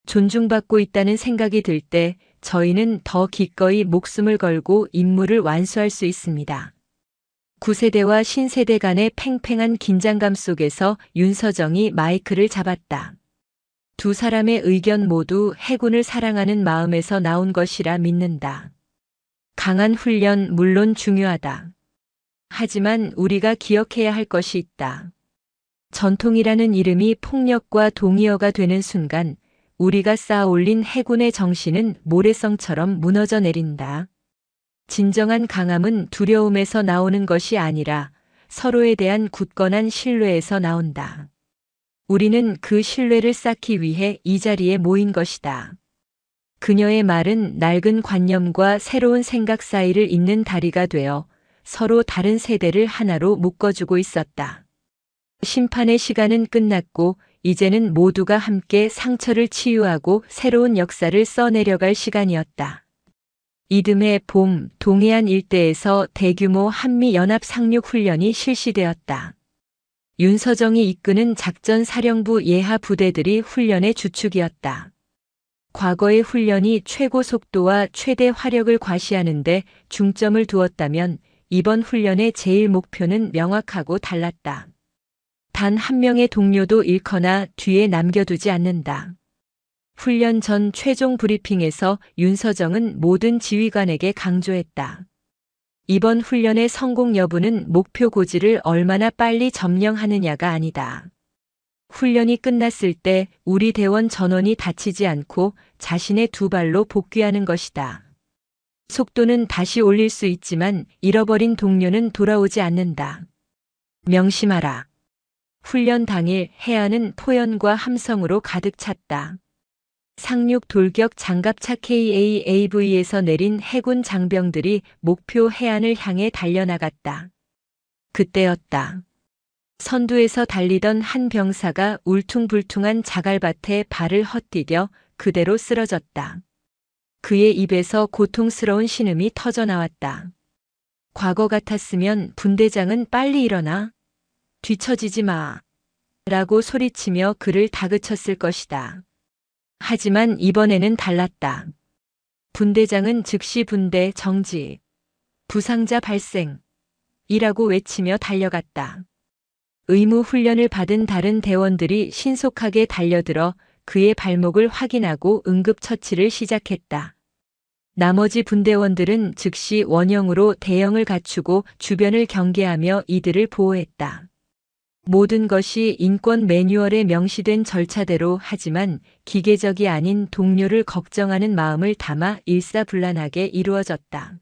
존중받고 있다는 생각이 들 때 저희는 더 기꺼이 목숨을 걸고 임무를 완수할 수 있습니다. 9세대와 신세대 간의 팽팽한 긴장감 속에서 윤서정이 마이크를 잡았다. 두 사람의 의견 모두 해군을 사랑하는 마음에서 나온 것이라 믿는다. 강한 훈련 물론 중요하다. 하지만 우리가 기억해야 할 것이 있다. 전통이라는 이름이 폭력과 동의어가 되는 순간 우리가 쌓아 올린 해군의 정신은 모래성처럼 무너져 내린다. 진정한 강함은 두려움에서 나오는 것이 아니라 서로에 대한 굳건한 신뢰에서 나온다. 우리는 그 신뢰를 쌓기 위해 이 자리에 모인 것이다. 그녀의 말은 낡은 관념과 새로운 생각 사이를 잇는 다리가 되어 서로 다른 세대를 하나로 묶어주고 있었다. 심판의 시간은 끝났고 이제는 모두가 함께 상처를 치유하고 새로운 역사를 써내려갈 시간이었다. 이듬해 봄, 동해안 일대에서 대규모 한미연합 상륙 훈련이 실시되었다. 윤서정이 이끄는 작전사령부 예하 부대들이 훈련의 주축이었다. 과거의 훈련이 최고 속도와 최대 화력을 과시하는데 중점을 두었다면 이번 훈련의 제일 목표는 명확하고 달랐다. 단 한 명의 동료도 잃거나 뒤에 남겨두지 않는다. 훈련 전 최종 브리핑에서 윤서정은 모든 지휘관에게 강조했다. 이번 훈련의 성공 여부는 목표 고지를 얼마나 빨리 점령하느냐가 아니다. 훈련이 끝났을 때 우리 대원 전원이 다치지 않고 자신의 두 발로 복귀하는 것이다. 속도는 다시 올릴 수 있지만 잃어버린 동료는 돌아오지 않는다. 명심하라. 훈련 당일 해안은 포연과 함성으로 가득 찼다. 상륙 돌격 장갑차 KAAV에서 내린 해군 장병들이 목표 해안을 향해 달려나갔다. 그때였다. 선두에서 달리던 한 병사가 울퉁불퉁한 자갈밭에 발을 헛디뎌 그대로 쓰러졌다. 그의 입에서 고통스러운 신음이 터져나왔다. 과거 같았으면 분대장은 빨리 일어나. 뒤처지지 마. 라고 소리치며 그를 다그쳤을 것이다. 하지만 이번에는 달랐다. 분대장은 즉시 분대 정지, 부상자 발생, 이라고 외치며 달려갔다. 의무 훈련을 받은 다른 대원들이 신속하게 달려들어 그의 발목을 확인하고 응급처치를 시작했다. 나머지 분대원들은 즉시 원형으로 대형을 갖추고 주변을 경계하며 이들을 보호했다. 모든 것이 인권 매뉴얼에 명시된 절차대로 하지만 기계적이 아닌 동료를 걱정하는 마음을 담아 일사불란하게 이루어졌다.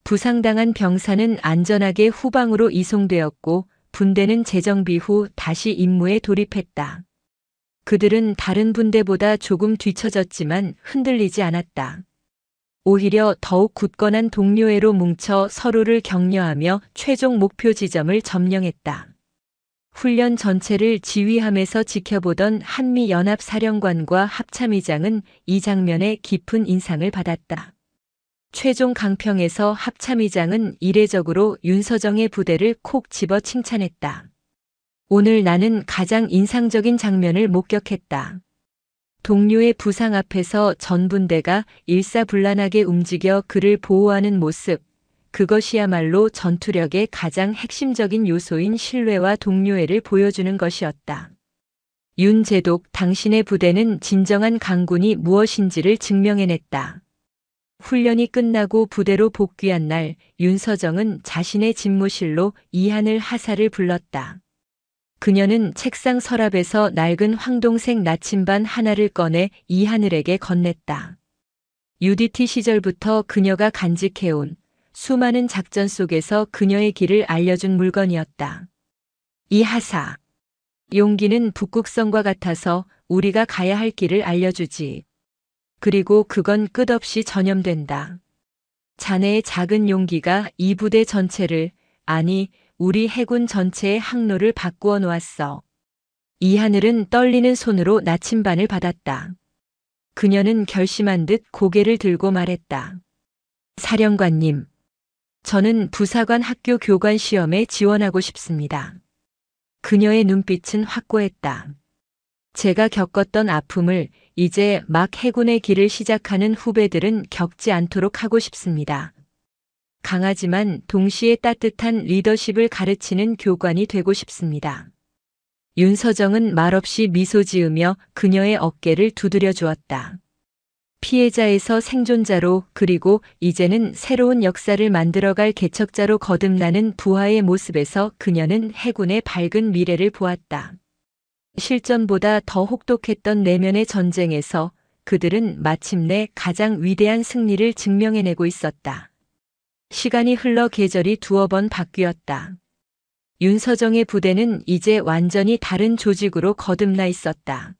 부상당한 병사는 안전하게 후방으로 이송되었고 분대는 재정비 후 다시 임무에 돌입했다. 그들은 다른 분대보다 조금 뒤처졌지만 흔들리지 않았다. 오히려 더욱 굳건한 동료애로 뭉쳐 서로를 격려하며 최종 목표 지점을 점령했다. 훈련 전체를 지휘함에서 지켜보던 한미연합사령관과 합참의장은 이 장면에 깊은 인상을 받았다. 최종 강평에서 합참의장은 이례적으로 윤서정의 부대를 콕 집어 칭찬했다. 오늘 나는 가장 인상적인 장면을 목격했다. 동료의 부상 앞에서 전 분대가 일사불란하게 움직여 그를 보호하는 모습. 그것이야말로 전투력의 가장 핵심적인 요소인 신뢰와 동료애를 보여주는 것이었다. 윤제독, 당신의 부대는 진정한 강군이 무엇인지를 증명해냈다. 훈련이 끝나고 부대로 복귀한 날 윤서정은 자신의 집무실로 이하늘 하사를 불렀다. 그녀는 책상 서랍에서 낡은 황동색 나침반 하나를 꺼내 이하늘에게 건넸다. UDT 시절부터 그녀가 간직해온 수많은 작전 속에서 그녀의 길을 알려준 물건이었다. 이 하사. 용기는 북극성과 같아서 우리가 가야 할 길을 알려주지. 그리고 그건 끝없이 전염된다. 자네의 작은 용기가 이 부대 전체를, 아니 우리 해군 전체의 항로를 바꾸어 놓았어. 이하늘은 떨리는 손으로 나침반을 받았다. 그녀는 결심한 듯 고개를 들고 말했다. 사령관님. 저는 부사관 학교 교관 시험에 지원하고 싶습니다. 그녀의 눈빛은 확고했다. 제가 겪었던 아픔을 이제 막 해군의 길을 시작하는 후배들은 겪지 않도록 하고 싶습니다. 강하지만 동시에 따뜻한 리더십을 가르치는 교관이 되고 싶습니다. 윤서정은 말없이 미소 지으며 그녀의 어깨를 두드려 주었다. 피해자에서 생존자로 그리고 이제는 새로운 역사를 만들어갈 개척자로 거듭나는 부하의 모습에서 그녀는 해군의 밝은 미래를 보았다. 실전보다 더 혹독했던 내면의 전쟁에서 그들은 마침내 가장 위대한 승리를 증명해내고 있었다. 시간이 흘러 계절이 두어 번 바뀌었다. 윤서정의 부대는 이제 완전히 다른 조직으로 거듭나 있었다.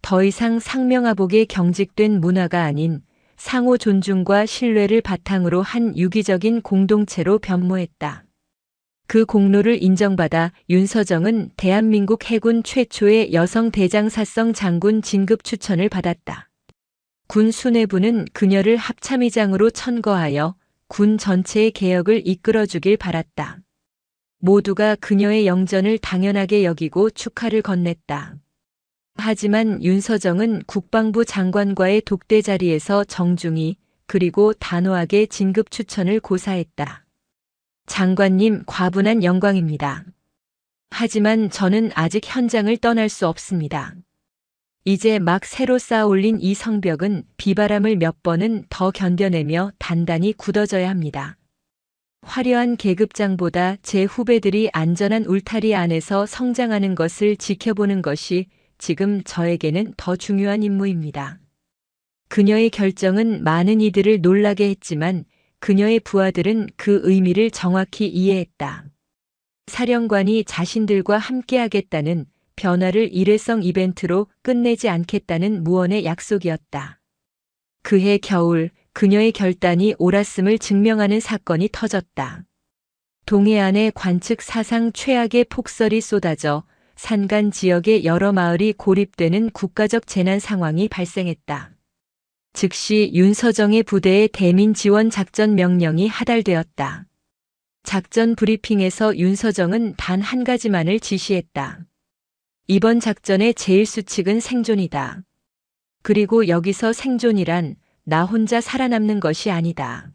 더 이상 상명하복에 경직된 문화가 아닌 상호 존중과 신뢰를 바탕으로 한 유기적인 공동체로 변모했다. 그 공로를 인정받아 윤서정은 대한민국 해군 최초의 여성 대장사성 장군 진급 추천을 받았다. 군 수뇌부는 그녀를 합참의장으로 천거하여 군 전체의 개혁을 이끌어주길 바랐다. 모두가 그녀의 영전을 당연하게 여기고 축하를 건넸다. 하지만 윤서정은 국방부 장관과의 독대 자리에서 정중히 그리고 단호하게 진급 추천을 고사했다. 장관님, 과분한 영광입니다. 하지만 저는 아직 현장을 떠날 수 없습니다. 이제 막 새로 쌓아 올린 이 성벽은 비바람을 몇 번은 더 견뎌내며 단단히 굳어져야 합니다. 화려한 계급장보다 제 후배들이 안전한 울타리 안에서 성장하는 것을 지켜보는 것이 지금 저에게는 더 중요한 임무입니다. 그녀의 결정은 많은 이들을 놀라게 했지만 그녀의 부하들은 그 의미를 정확히 이해했다. 사령관이 자신들과 함께하겠다는 변화를 일회성 이벤트로 끝내지 않겠다는 무언의 약속이었다. 그해 겨울 그녀의 결단이 옳았음을 증명하는 사건이 터졌다. 동해안의 관측 사상 최악의 폭설이 쏟아져 산간 지역의 여러 마을이 고립되는 국가적 재난 상황이 발생했다. 즉시 윤서정의 부대의 대민 지원 작전 명령이 하달되었다. 작전 브리핑에서 윤서정은 단 한 가지만을 지시했다. 이번 작전의 제일 수칙은 생존이다. 그리고 여기서 생존이란 나 혼자 살아남는 것이 아니다.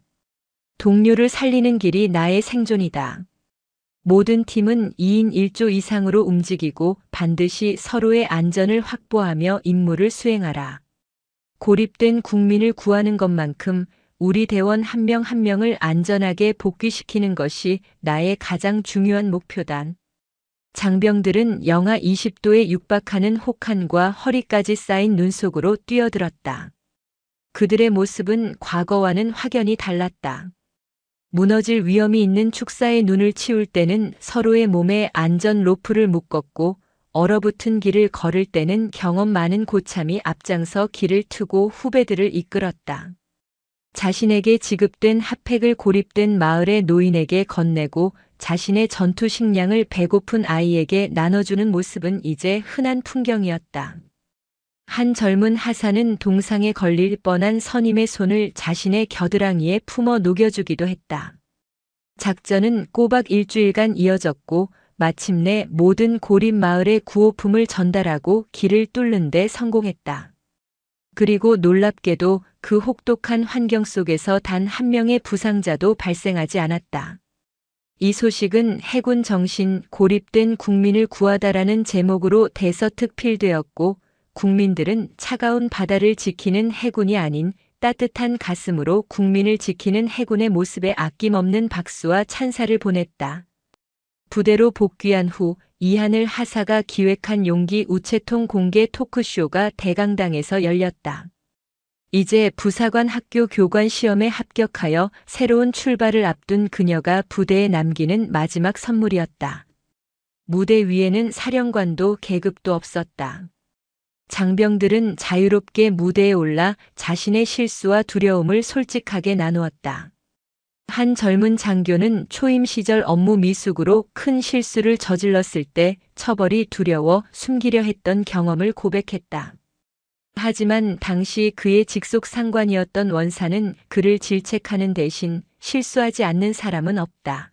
동료를 살리는 길이 나의 생존이다. 모든 팀은 2인 1조 이상으로 움직이고 반드시 서로의 안전을 확보하며 임무를 수행하라. 고립된 국민을 구하는 것만큼 우리 대원 한 명 한 명을 안전하게 복귀시키는 것이 나의 가장 중요한 목표다. 장병들은 영하 20도에 육박하는 혹한과 허리까지 쌓인 눈 속으로 뛰어들었다. 그들의 모습은 과거와는 확연히 달랐다. 무너질 위험이 있는 축사의 눈을 치울 때는 서로의 몸에 안전 로프를 묶었고 얼어붙은 길을 걸을 때는 경험 많은 고참이 앞장서 길을 트고 후배들을 이끌었다. 자신에게 지급된 핫팩을 고립된 마을의 노인에게 건네고 자신의 전투 식량을 배고픈 아이에게 나눠주는 모습은 이제 흔한 풍경이었다. 한 젊은 하사는 동상에 걸릴 뻔한 선임의 손을 자신의 겨드랑이에 품어 녹여주기도 했다. 작전은 꼬박 일주일간 이어졌고 마침내 모든 고립 마을에 구호품을 전달하고 길을 뚫는 데 성공했다. 그리고 놀랍게도 그 혹독한 환경 속에서 단 한 명의 부상자도 발생하지 않았다. 이 소식은 해군 정신 고립된 국민을 구하다라는 제목으로 대서특필되었고 국민들은 차가운 바다를 지키는 해군이 아닌 따뜻한 가슴으로 국민을 지키는 해군의 모습에 아낌없는 박수와 찬사를 보냈다. 부대로 복귀한 후 이하늘 하사가 기획한 용기 우체통 공개 토크쇼가 대강당에서 열렸다. 이제 부사관 학교 교관 시험에 합격하여 새로운 출발을 앞둔 그녀가 부대에 남기는 마지막 선물이었다. 무대 위에는 사령관도 계급도 없었다. 장병들은 자유롭게 무대에 올라 자신의 실수와 두려움을 솔직하게 나누었다. 한 젊은 장교는 초임 시절 업무 미숙으로 큰 실수를 저질렀을 때 처벌이 두려워 숨기려 했던 경험을 고백했다. 하지만 당시 그의 직속 상관이었던 원사는 그를 질책하는 대신 실수하지 않는 사람은 없다.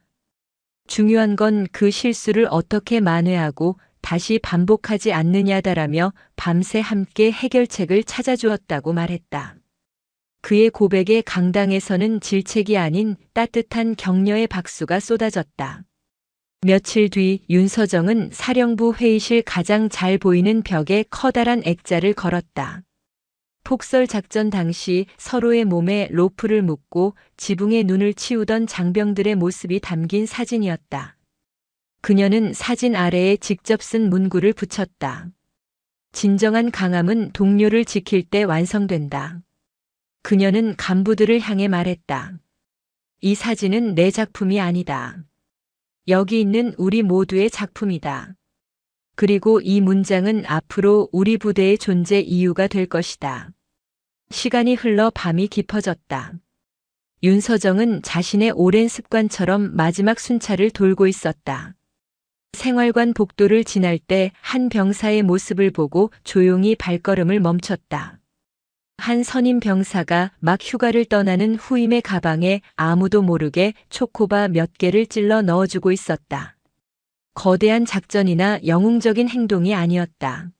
중요한 건 그 실수를 어떻게 만회하고 다시 반복하지 않느냐다라며 밤새 함께 해결책을 찾아주었다고 말했다. 그의 고백에 강당에서는 질책이 아닌 따뜻한 격려의 박수가 쏟아졌다. 며칠 뒤 윤서정은 사령부 회의실 가장 잘 보이는 벽에 커다란 액자를 걸었다. 폭설 작전 당시 서로의 몸에 로프를 묶고 지붕에 눈을 치우던 장병들의 모습이 담긴 사진이었다. 그녀는 사진 아래에 직접 쓴 문구를 붙였다. 진정한 강함은 동료를 지킬 때 완성된다. 그녀는 간부들을 향해 말했다. 이 사진은 내 작품이 아니다. 여기 있는 우리 모두의 작품이다. 그리고 이 문장은 앞으로 우리 부대의 존재 이유가 될 것이다. 시간이 흘러 밤이 깊어졌다. 윤서정은 자신의 오랜 습관처럼 마지막 순찰을 돌고 있었다. 생활관 복도를 지날 때 한 병사의 모습을 보고 조용히 발걸음을 멈췄다. 한 선임 병사가 막 휴가를 떠나는 후임의 가방에 아무도 모르게 초코바 몇 개를 찔러 넣어주고 있었다. 거대한 작전이나 영웅적인 행동이 아니었다.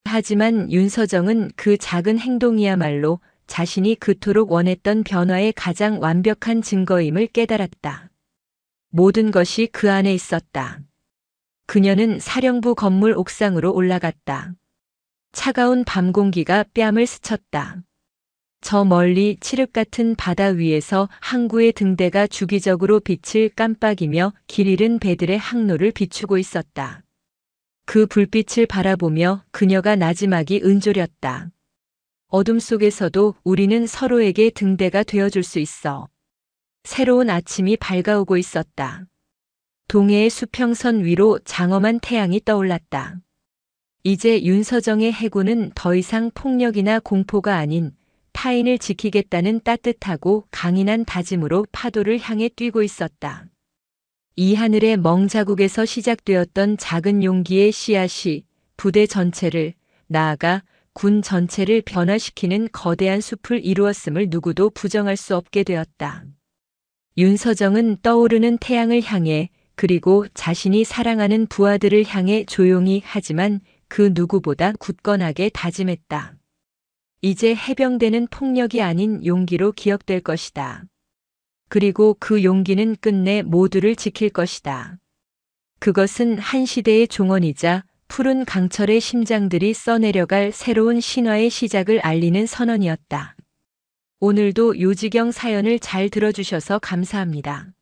하지만 윤서정은 그 작은 행동이야말로 자신이 그토록 원했던 변화의 가장 완벽한 증거임을 깨달았다. 모든 것이 그 안에 있었다. 그녀는 사령부 건물 옥상으로 올라갔다. 차가운 밤 공기가 뺨을 스쳤다. 저 멀리 칠흑 같은 바다 위에서 항구의 등대가 주기적으로 빛을 깜빡이며 길 잃은 배들의 항로를 비추고 있었다. 그 불빛을 바라보며 그녀가 나지막이 은조렸다. 어둠 속에서도 우리는 서로에게 등대가 되어줄 수 있어. 새로운 아침이 밝아오고 있었다. 동해의 수평선 위로 장엄한 태양이 떠올랐다. 이제 윤서정의 해군은 더 이상 폭력이나 공포가 아닌 타인을 지키겠다는 따뜻하고 강인한 다짐으로 파도를 향해 뛰고 있었다. 이 하늘의 멍자국에서 시작되었던 작은 용기의 씨앗이 부대 전체를, 나아가 군 전체를 변화시키는 거대한 숲을 이루었음을 누구도 부정할 수 없게 되었다. 윤서정은 떠오르는 태양을 향해, 그리고 자신이 사랑하는 부하들을 향해 조용히 하지만 그 누구보다 굳건하게 다짐했다. 이제 해병대는 폭력이 아닌 용기로 기억될 것이다. 그리고 그 용기는 끝내 모두를 지킬 것이다. 그것은 한 시대의 종언이자 푸른 강철의 심장들이 써내려갈 새로운 신화의 시작을 알리는 선언이었다. 오늘도 요지경 사연을 잘 들어주셔서 감사합니다.